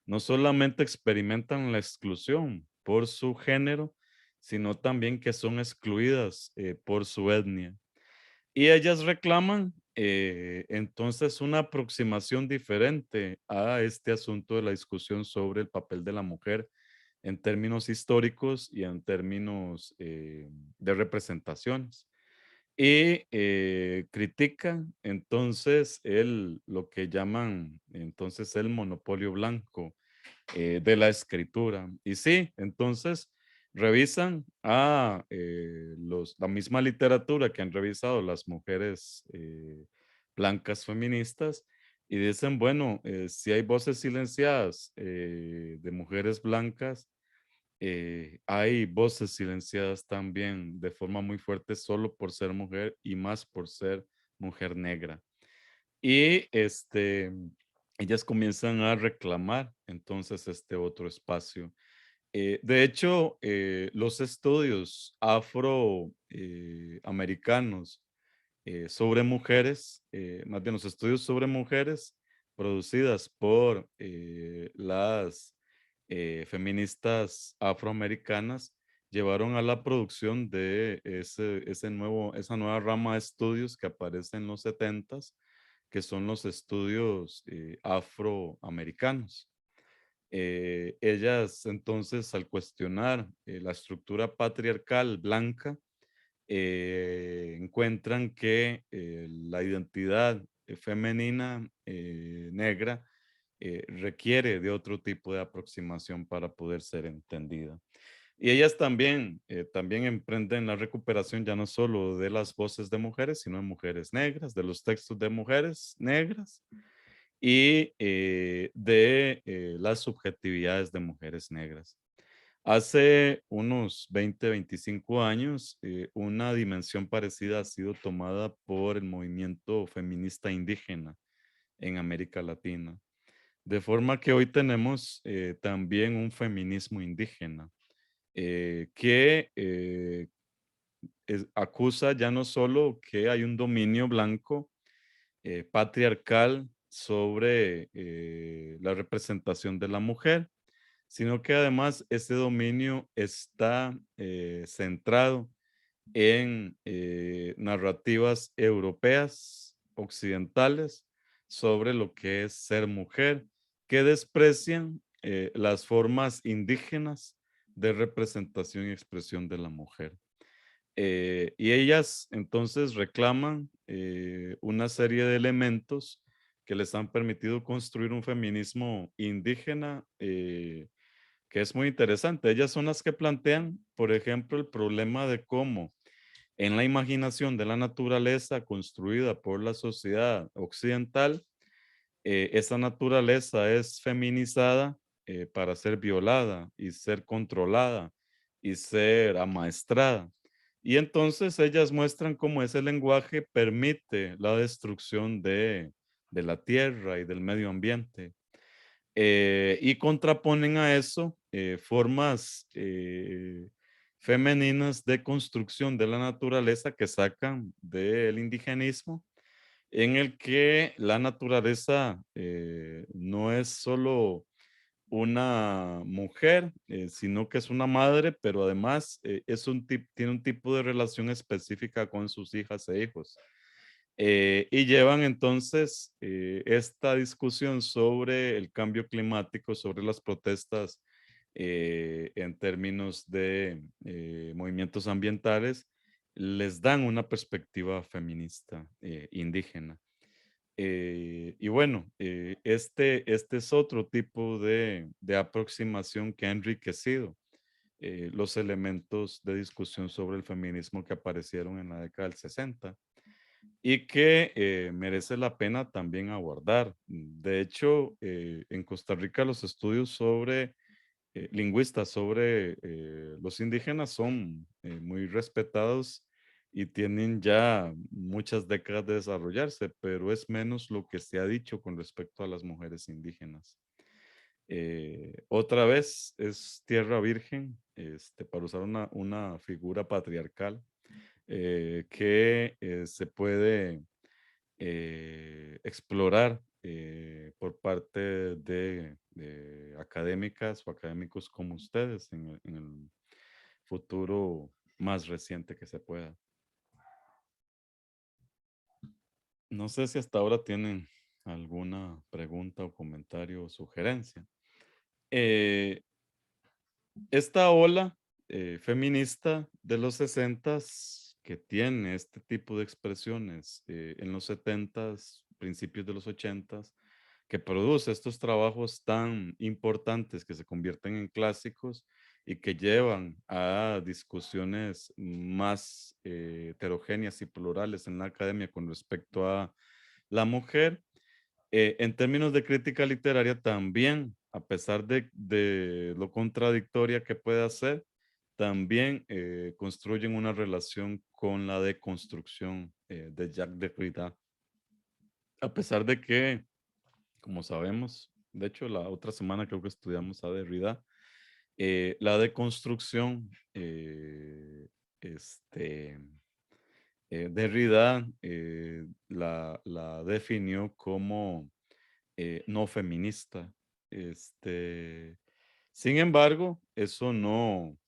Speaker 1: no solamente experimentan la exclusión por su género, sino también que son excluidas por su etnia. Y ellas reclaman entonces una aproximación diferente a este asunto de la discusión sobre el papel de la mujer en términos históricos y en términos de representaciones. Y critican entonces lo que llaman entonces el monopolio blanco de la escritura. Y sí, entonces revisan a la misma literatura que han revisado las mujeres blancas feministas y dicen, bueno, si hay voces silenciadas de mujeres blancas, hay voces silenciadas también de forma muy fuerte solo por ser mujer y más por ser mujer negra. Y ellas comienzan a reclamar entonces este otro espacio. De hecho, los estudios afroamericanos sobre mujeres, más bien los estudios sobre mujeres producidas por las feministas afroamericanas llevaron a la producción de esa nueva rama de estudios que aparece en los setentas, que son los estudios afroamericanos. Ellas entonces al cuestionar la estructura patriarcal blanca, encuentran que la identidad femenina negra requiere de otro tipo de aproximación para poder ser entendida. Y ellas también emprenden la recuperación ya no solo de las voces de mujeres, sino de mujeres negras, de los textos de mujeres negras y de las subjetividades de mujeres negras. Hace unos 20, 25 años, una dimensión parecida ha sido tomada por el movimiento feminista indígena en América Latina. De forma que hoy tenemos también un feminismo indígena que acusa ya no solo que hay un dominio blanco patriarcal sobre la representación de la mujer, sino que además ese dominio está centrado en narrativas europeas, occidentales, sobre lo que es ser mujer, que desprecian las formas indígenas de representación y expresión de la mujer. Y ellas entonces reclaman una serie de elementos que les han permitido construir un feminismo indígena que es muy interesante. Ellas son las que plantean, por ejemplo, el problema de cómo en la imaginación de la naturaleza construida por la sociedad occidental, esa naturaleza es feminizada para ser violada y ser controlada y ser amaestrada. Y entonces ellas muestran cómo ese lenguaje permite la destrucción de la tierra y del medio ambiente. Y contraponen a eso formas femeninas de construcción de la naturaleza que sacan del indigenismo, en el que la naturaleza no es solo una mujer, sino que es una madre, pero además tiene un tipo de relación específica con sus hijas e hijos. Y llevan entonces esta discusión sobre el cambio climático, sobre las protestas en términos de movimientos ambientales, les dan una perspectiva feminista indígena. Y bueno, este es otro tipo de aproximación que ha enriquecido los elementos de discusión sobre el feminismo que aparecieron en la década del 60 y que merece la pena también abordar. De hecho, en Costa Rica los estudios sobre lingüistas sobre los indígenas son muy respetados y tienen ya muchas décadas de desarrollarse, pero es menos lo que se ha dicho con respecto a las mujeres indígenas. Otra vez es tierra virgen, para usar una figura patriarcal que se puede explorar por parte de académicas o académicos como ustedes en el futuro más reciente que se pueda. No sé si hasta ahora tienen alguna pregunta o comentario o sugerencia. Eh, Esta ola feminista de los 60s que tiene este tipo de expresiones en los 70s, principios de los 80s, que produce estos trabajos tan importantes que se convierten en clásicos y que llevan a discusiones más heterogéneas y plurales en la academia con respecto a la mujer. En términos de crítica literaria también, a pesar de lo contradictoria que puede ser, también construyen una relación con la deconstrucción de Jacques Derrida. A pesar de que, como sabemos, de hecho la otra semana creo que estudiamos a Derrida, la deconstrucción, este, Derrida la definió como no feminista. Este, Sin embargo, eso no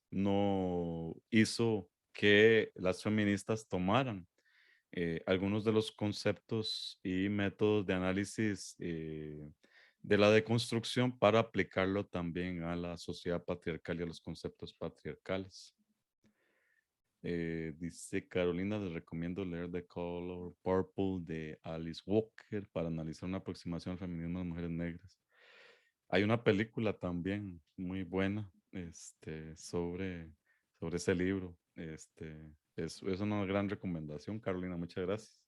Speaker 1: hizo que las feministas tomaran algunos de los conceptos y métodos de análisis de la deconstrucción para aplicarlo también a la sociedad patriarcal y a los conceptos patriarcales. Dice Carolina, les recomiendo leer The Color Purple de Alice Walker para analizar una aproximación al feminismo de mujeres negras. Hay una película también muy buena sobre ese libro. Es una gran recomendación, Carolina, muchas gracias.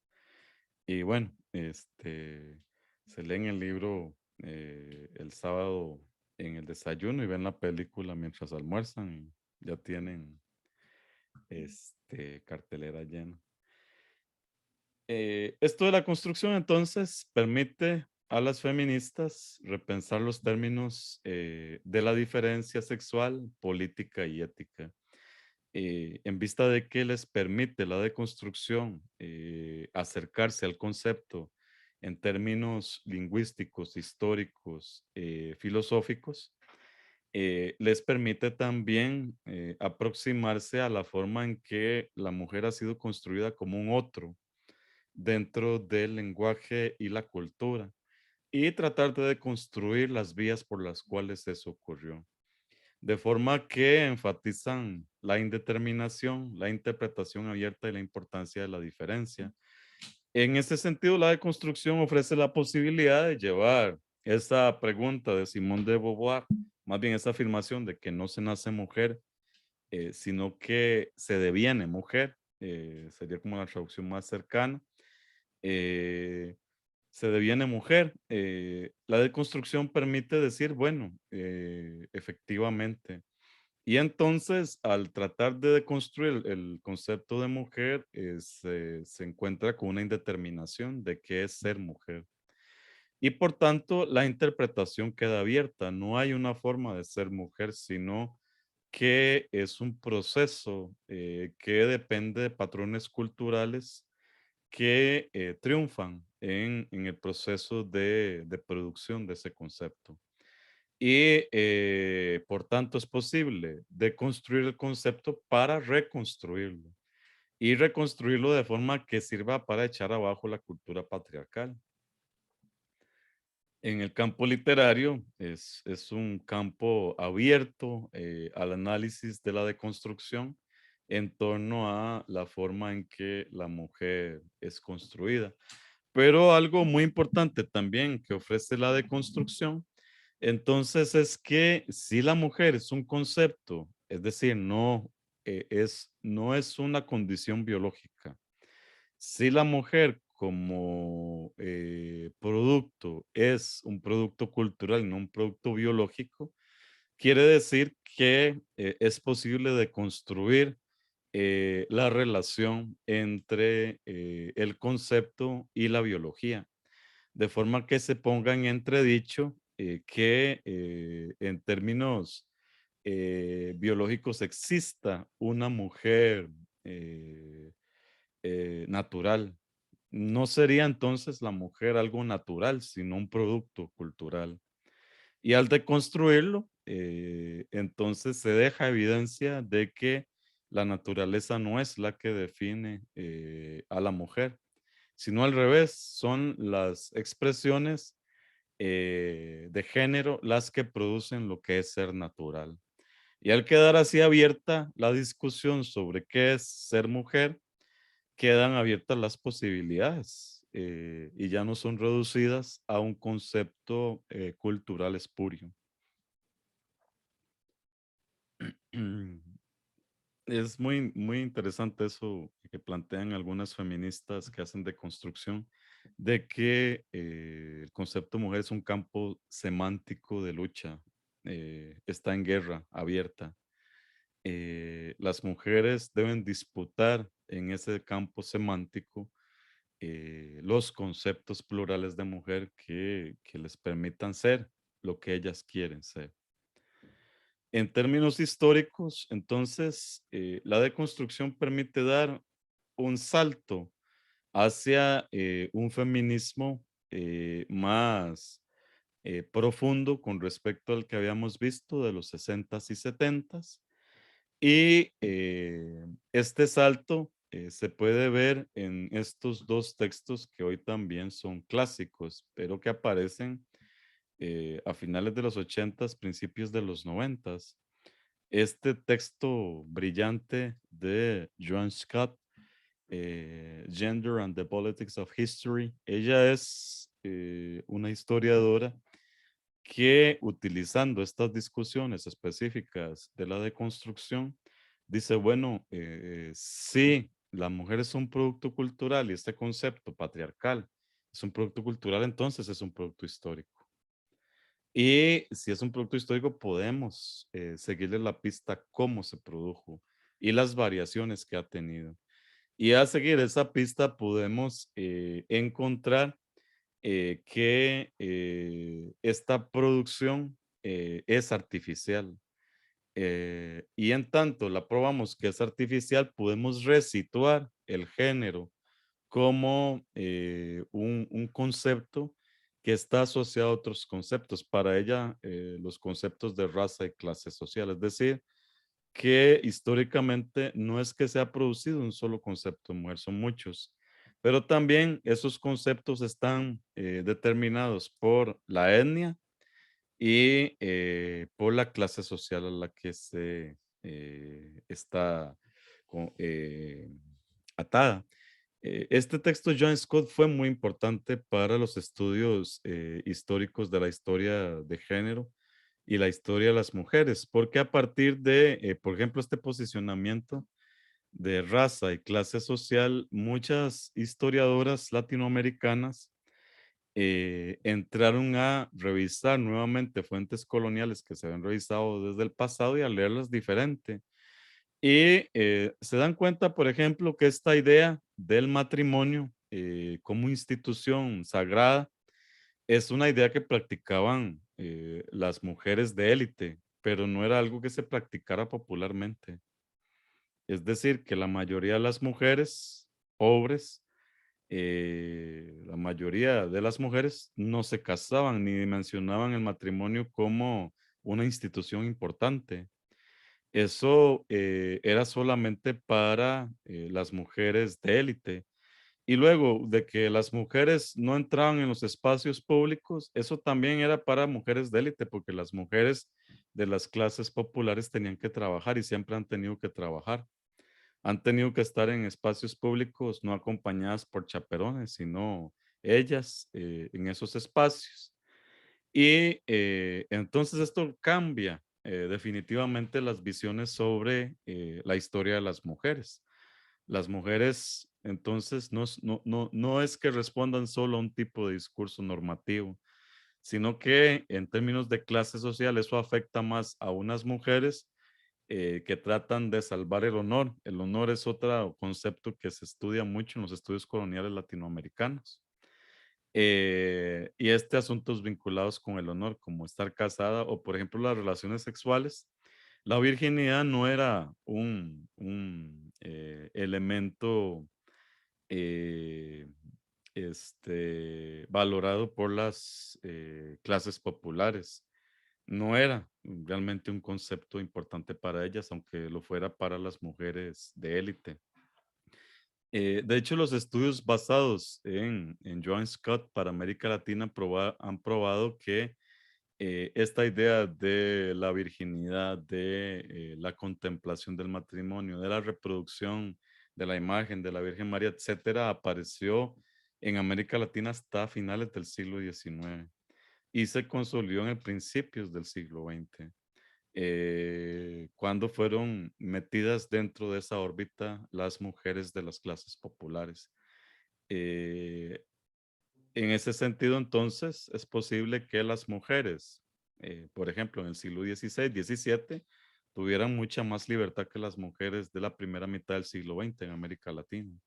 Speaker 1: Y bueno, se leen el libro el sábado en el desayuno y ven la película mientras almuerzan y ya tienen cartelera llena. Esto de la construcción entonces permite a las feministas repensar los términos de la diferencia sexual, política y ética, en vista de que les permite la deconstrucción acercarse al concepto en términos lingüísticos, históricos, filosóficos, les permite también aproximarse a la forma en que la mujer ha sido construida como un otro dentro del lenguaje y la cultura. y tratar de deconstruir las vías por las cuales eso ocurrió. De forma que enfatizan la indeterminación, la interpretación abierta y la importancia de la diferencia. En ese sentido, la deconstrucción ofrece la posibilidad de llevar esa pregunta de Simone de Beauvoir, más bien esa afirmación de que no se nace mujer, sino que se deviene mujer, sería como la traducción más cercana. eh, Se deviene mujer. La deconstrucción permite decir, bueno, efectivamente. Y entonces, al tratar de deconstruir el concepto de mujer, se encuentra con una indeterminación de qué es ser mujer. Y por tanto, la interpretación queda abierta. No hay una forma de ser mujer, sino que es un proceso que depende de patrones culturales que triunfan en el proceso de producción de ese concepto. Y por tanto es posible deconstruir el concepto para reconstruirlo y reconstruirlo de forma que sirva para echar abajo la cultura patriarcal. En el campo literario es un campo abierto al análisis de la deconstrucción en torno a la forma en que la mujer es construida. Pero algo muy importante también que ofrece la deconstrucción, entonces es que si la mujer es un concepto, es decir, no es una condición biológica. Si la mujer como producto es un producto cultural, no un producto biológico, quiere decir que es posible de construir la relación entre el concepto y la biología, de forma que se ponga en entredicho que en términos biológicos exista una mujer eh, natural. No sería entonces la mujer algo natural, sino un producto cultural. Y al deconstruirlo, entonces se deja evidencia de que la naturaleza no es la que define a la mujer, sino al revés, son las expresiones de género las que producen lo que es ser natural. Y al quedar así abierta la discusión sobre qué es ser mujer, quedan abiertas las posibilidades y ya no son reducidas a un concepto cultural espurio. Es muy interesante eso que plantean algunas feministas que hacen de construcción, de que el concepto mujer es un campo semántico de lucha, está en guerra abierta. Las mujeres deben disputar en ese campo semántico los conceptos plurales de mujer que les permitan ser lo que ellas quieren ser. En términos históricos, entonces, la deconstrucción permite dar un salto hacia un feminismo más profundo con respecto al que habíamos visto de los 60s y 70s. Y este salto se puede ver en estos dos textos que hoy también son clásicos, pero que aparecen a finales de los 80s, principios de los 90s. Este texto brillante de Joan Scott, Gender and the Politics of History, ella es una historiadora que utilizando estas discusiones específicas de la deconstrucción, dice, bueno, sí, la mujer es un producto cultural y este concepto patriarcal es un producto cultural, entonces es un producto histórico. Y si es un producto histórico, podemos seguirle la pista cómo se produjo y las variaciones que ha tenido. Y a seguir esa pista podemos encontrar que esta producción es artificial. Y en tanto la probamos que es artificial, podemos resituar el género como un concepto que está asociado a otros conceptos. Para ella, los conceptos de raza y clase social. Es decir, que históricamente no es que se ha producido un solo concepto de mujer, son muchos, pero también esos conceptos están determinados por la etnia y por la clase social a la que se está co- eh, atada. Este texto de John Scott fue muy importante para los estudios históricos de la historia de género y la historia de las mujeres, porque a partir de, por ejemplo, este posicionamiento de raza y clase social, muchas historiadoras latinoamericanas entraron a revisar nuevamente fuentes coloniales que se habían revisado desde el pasado y a leerlas diferente. Y se dan cuenta, por ejemplo, que esta idea del matrimonio como institución sagrada es una idea que practicaban las mujeres de élite, pero no era algo que se practicara popularmente. Es decir, que la mayoría de las mujeres pobres, la mayoría de las mujeres no se casaban ni mencionaban el matrimonio como una institución importante. Eso era solamente para las mujeres de élite. Y luego de que las mujeres no entraban en los espacios públicos, eso también era para mujeres de élite, porque las mujeres de las clases populares tenían que trabajar y siempre han tenido que trabajar. Han tenido que estar en espacios públicos no acompañadas por chaperones, sino ellas en esos espacios. Y entonces esto cambia definitivamente las visiones sobre la historia de las mujeres. Las mujeres entonces no es que respondan solo a un tipo de discurso normativo, sino que en términos de clase social eso afecta más a unas mujeres que tratan de salvar el honor. El honor es otro concepto que se estudia mucho en los estudios coloniales latinoamericanos. Y este asuntos vinculados con el honor, como estar casada o, por ejemplo, las relaciones sexuales. La virginidad no era un elemento eh, valorado por las clases populares. No era realmente un concepto importante para ellas, aunque lo fuera para las mujeres de élite. De hecho, los estudios basados en Joan Scott para América Latina han probado que esta idea de la virginidad, de la contemplación del matrimonio, de la reproducción de la imagen de la Virgen María, etcétera, apareció en América Latina hasta finales del siglo XIX y se consolidó en el principios del siglo XX, cuando fueron metidas dentro de esa órbita las mujeres de las clases populares. Eh, en ese sentido, entonces, es posible que las mujeres, por ejemplo, en el siglo XVI, XVII, tuvieran mucha más libertad que las mujeres de la primera mitad del siglo XX en América Latina.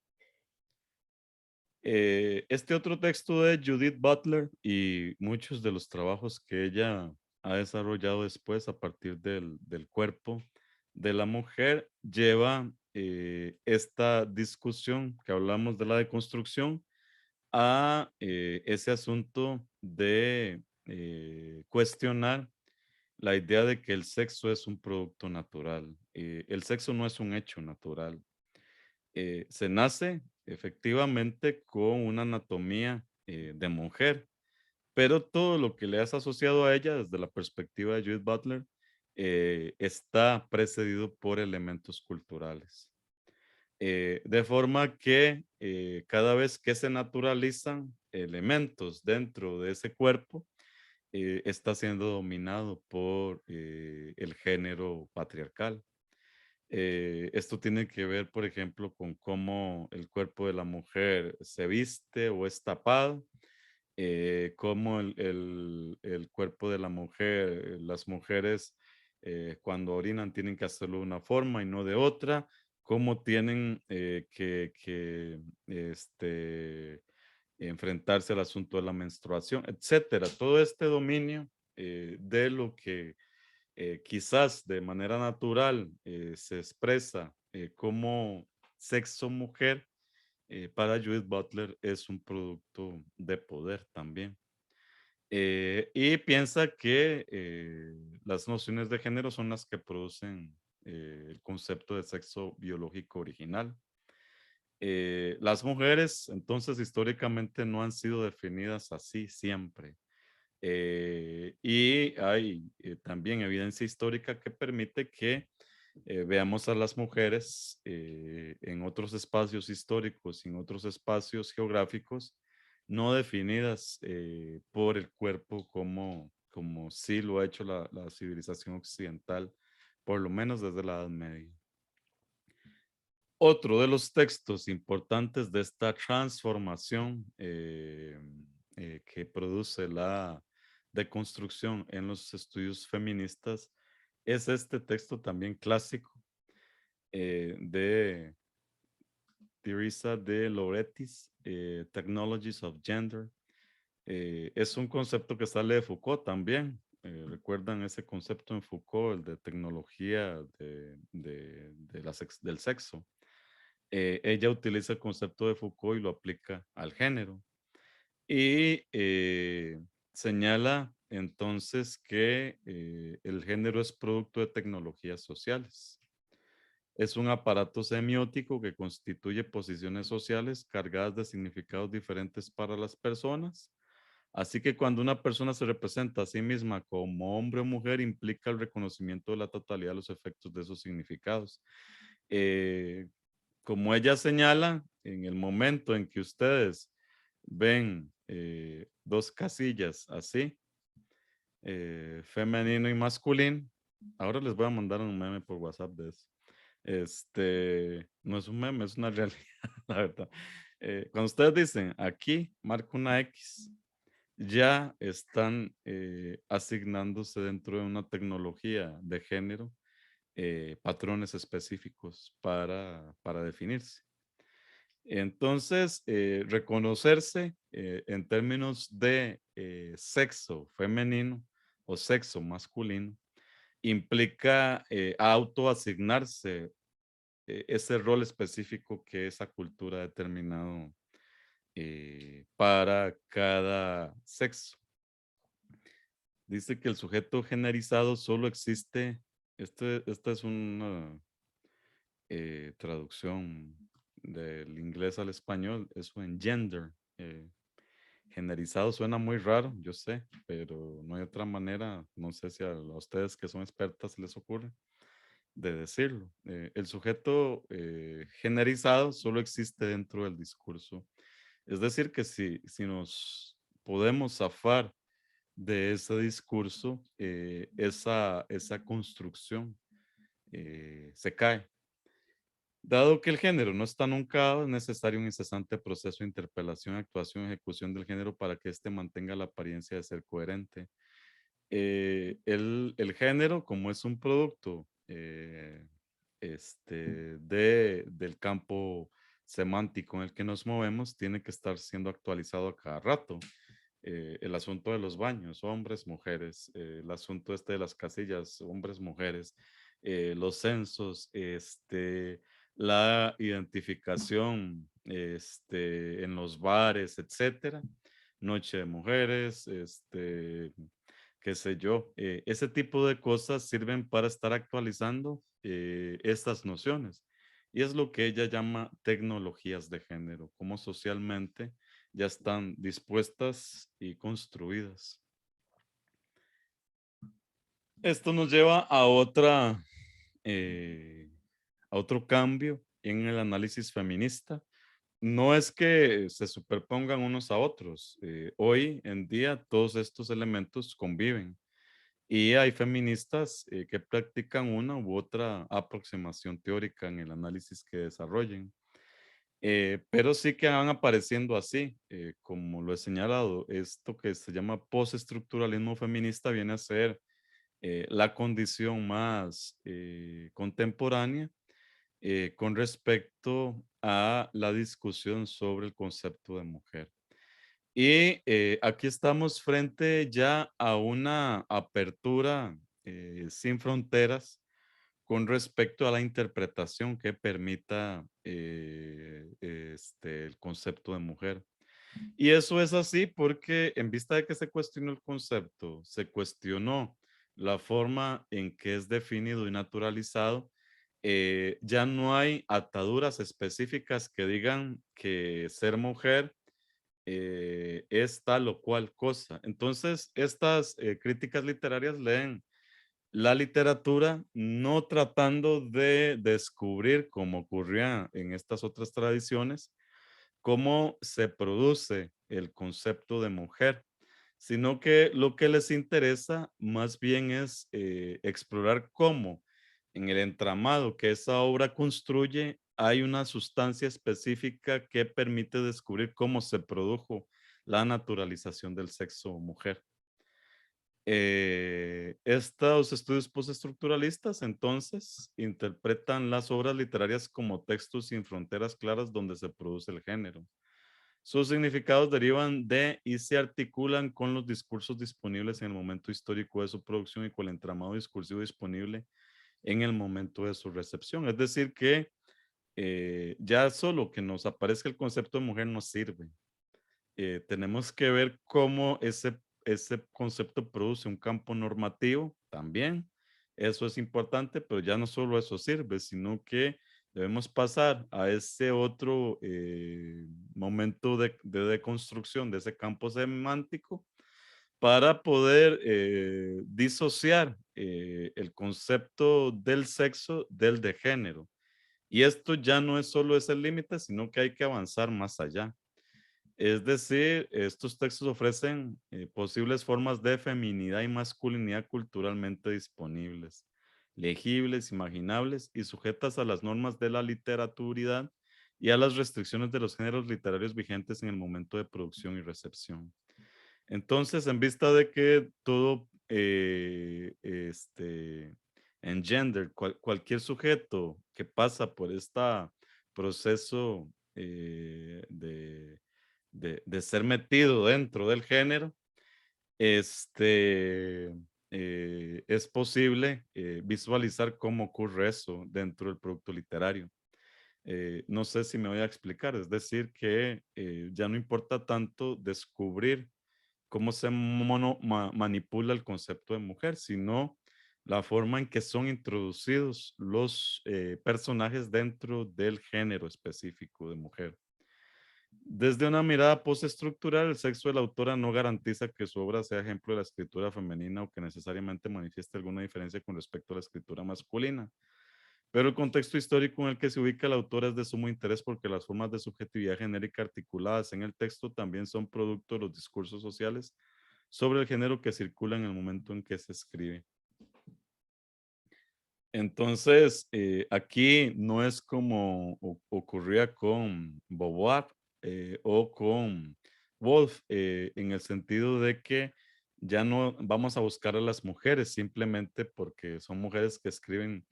Speaker 1: Este otro texto de Judith Butler y muchos de los trabajos que ella ha desarrollado después a partir del cuerpo de la mujer lleva esta discusión que hablamos de la deconstrucción a ese asunto de cuestionar la idea de que el sexo es un producto natural. El sexo no es un hecho natural. Se nace efectivamente con una anatomía de mujer, pero todo lo que le has asociado a ella desde la perspectiva de Judith Butler está precedido por elementos culturales. De forma que cada vez que se naturalizan elementos dentro de ese cuerpo, está siendo dominado por el género patriarcal. Esto tiene que ver, por ejemplo, con cómo el cuerpo de la mujer se viste o es tapado, cómo el cuerpo de la mujer, las mujeres cuando orinan tienen que hacerlo de una forma y no de otra, cómo tienen que enfrentarse al asunto de la menstruación, etcétera. Todo este dominio de lo que quizás de manera natural se expresa como sexo mujer, para Judith Butler es un producto de poder también. Y piensa que las nociones de género son las que producen el concepto de sexo biológico original. Las mujeres, entonces, históricamente no han sido definidas así siempre. Y hay también evidencia histórica que permite que veamos a las mujeres en otros espacios históricos, en otros espacios geográficos, no definidas por el cuerpo como sí lo ha hecho la civilización occidental, por lo menos desde la Edad Media. Otro de los textos importantes de esta transformación que produce la deconstrucción en los estudios feministas es este texto también clásico de Teresa de Lauretis, Technologies of Gender. Es un concepto que sale de Foucault también. ¿Recuerdan ese concepto en Foucault, el de tecnología del sexo? Ella utiliza el concepto de Foucault y lo aplica al género. Y señala entonces que el género es producto de tecnologías sociales. Es un aparato semiótico que constituye posiciones sociales cargadas de significados diferentes para las personas. Así que cuando una persona se representa a sí misma como hombre o mujer, implica el reconocimiento de la totalidad de los efectos de esos significados. Eh, Como ella señala, en el momento en que ustedes ven dos casillas así, femenino y masculino, ahora les voy a mandar un meme por WhatsApp de eso. No es un meme, es una realidad, la verdad. Cuando ustedes dicen aquí, marco una X, ya están asignándose dentro de una tecnología de género patrones específicos para definirse. Entonces, reconocerse en términos de sexo femenino o sexo masculino implica autoasignarse ese rol específico que esa cultura ha determinado para cada sexo. Dice que el sujeto generalizado solo existe, esta es una traducción del inglés al español, eso en gender. Generalizado suena muy raro, yo sé, pero no hay otra manera, no sé si a ustedes que son expertas les ocurre, de decirlo. El sujeto generalizado solo existe dentro del discurso. Es decir, que si nos podemos zafar de ese discurso, esa construcción se cae. Dado que el género no está nunca dado, es necesario un incesante proceso de interpelación, actuación, ejecución del género para que éste mantenga la apariencia de ser coherente. El género, como es un producto del campo semántico en el que nos movemos, tiene que estar siendo actualizado a cada rato. El asunto de los baños, hombres, mujeres, el asunto de las casillas, hombres, mujeres, los censos, la identificación en los bares, etcétera, noche de mujeres, qué sé yo, ese tipo de cosas sirven para estar actualizando estas nociones. Y es lo que ella llama tecnologías de género, como socialmente ya están dispuestas y construidas. Esto nos lleva a otro cambio en el análisis feminista. No es que se superpongan unos a otros. Hoy en día todos estos elementos conviven y hay feministas que practican una u otra aproximación teórica en el análisis que desarrollen. Pero sí que van apareciendo así, como lo he señalado, esto que se llama postestructuralismo feminista viene a ser la condición más contemporánea con respecto a la discusión sobre el concepto de mujer. Y aquí estamos frente ya a una apertura sin fronteras con respecto a la interpretación que permita el concepto de mujer. Y eso es así porque en vista de que se cuestionó el concepto, se cuestionó la forma en que es definido y naturalizado, ya no hay ataduras específicas que digan que ser mujer es tal o cual cosa. Entonces, estas críticas literarias leen la literatura no tratando de descubrir, como ocurría en estas otras tradiciones, cómo se produce el concepto de mujer, sino que lo que les interesa más bien es explorar cómo en el entramado que esa obra construye hay una sustancia específica que permite descubrir cómo se produjo la naturalización del sexo mujer. Estos estudios postestructuralistas entonces interpretan las obras literarias como textos sin fronteras claras donde se produce el género. Sus significados derivan de y se articulan con los discursos disponibles en el momento histórico de su producción y con el entramado discursivo disponible en el momento de su recepción. Es decir, que ya solo que nos aparezca el concepto de mujer no sirve. Tenemos que ver cómo ese concepto produce un campo normativo también. Eso es importante, pero ya no solo eso sirve, sino que debemos pasar a ese otro momento de deconstrucción de ese campo semántico para poder disociar el concepto del sexo del de género. Y esto ya no es solo ese límite, sino que hay que avanzar más allá. Es decir, estos textos ofrecen posibles formas de feminidad y masculinidad culturalmente disponibles, legibles, imaginables y sujetas a las normas de la literaturidad y a las restricciones de los géneros literarios vigentes en el momento de producción y recepción. Entonces, en vista de que todo engender, cualquier sujeto que pasa por este proceso de ser metido dentro del género, este, es posible visualizar cómo ocurre eso dentro del producto literario. No sé si me voy a explicar, es decir, que ya no importa tanto descubrir cómo se manipula el concepto de mujer, sino la forma en que son introducidos los personajes dentro del género específico de mujer. Desde una mirada postestructural, el sexo de la autora no garantiza que su obra sea ejemplo de la escritura femenina o que necesariamente manifieste alguna diferencia con respecto a la escritura masculina. Pero el contexto histórico en el que se ubica la autora es de sumo interés porque las formas de subjetividad genérica articuladas en el texto también son producto de los discursos sociales sobre el género que circula en el momento en que se escribe. Entonces, aquí no es como ocurría con Beauvoir o con Wolf, en el sentido de que ya no vamos a buscar a las mujeres simplemente porque son mujeres que escriben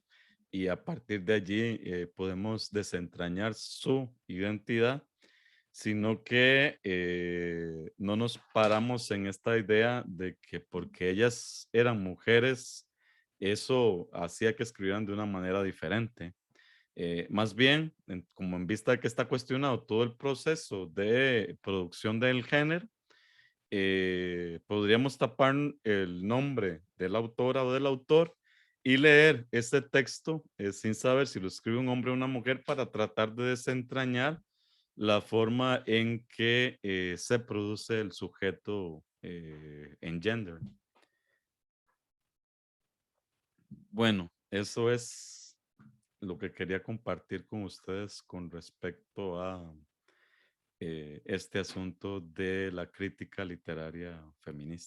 Speaker 1: y a partir de allí podemos desentrañar su identidad, sino que no nos paramos en esta idea de que porque ellas eran mujeres, eso hacía que escribieran de una manera diferente. Más bien, como en vista de que está cuestionado todo el proceso de producción del género, podríamos tapar el nombre de la autora o del autor y leer este texto sin saber si lo escribe un hombre o una mujer para tratar de desentrañar la forma en que se produce el sujeto en gender. Bueno, eso es lo que quería compartir con ustedes con respecto a este asunto de la crítica literaria feminista.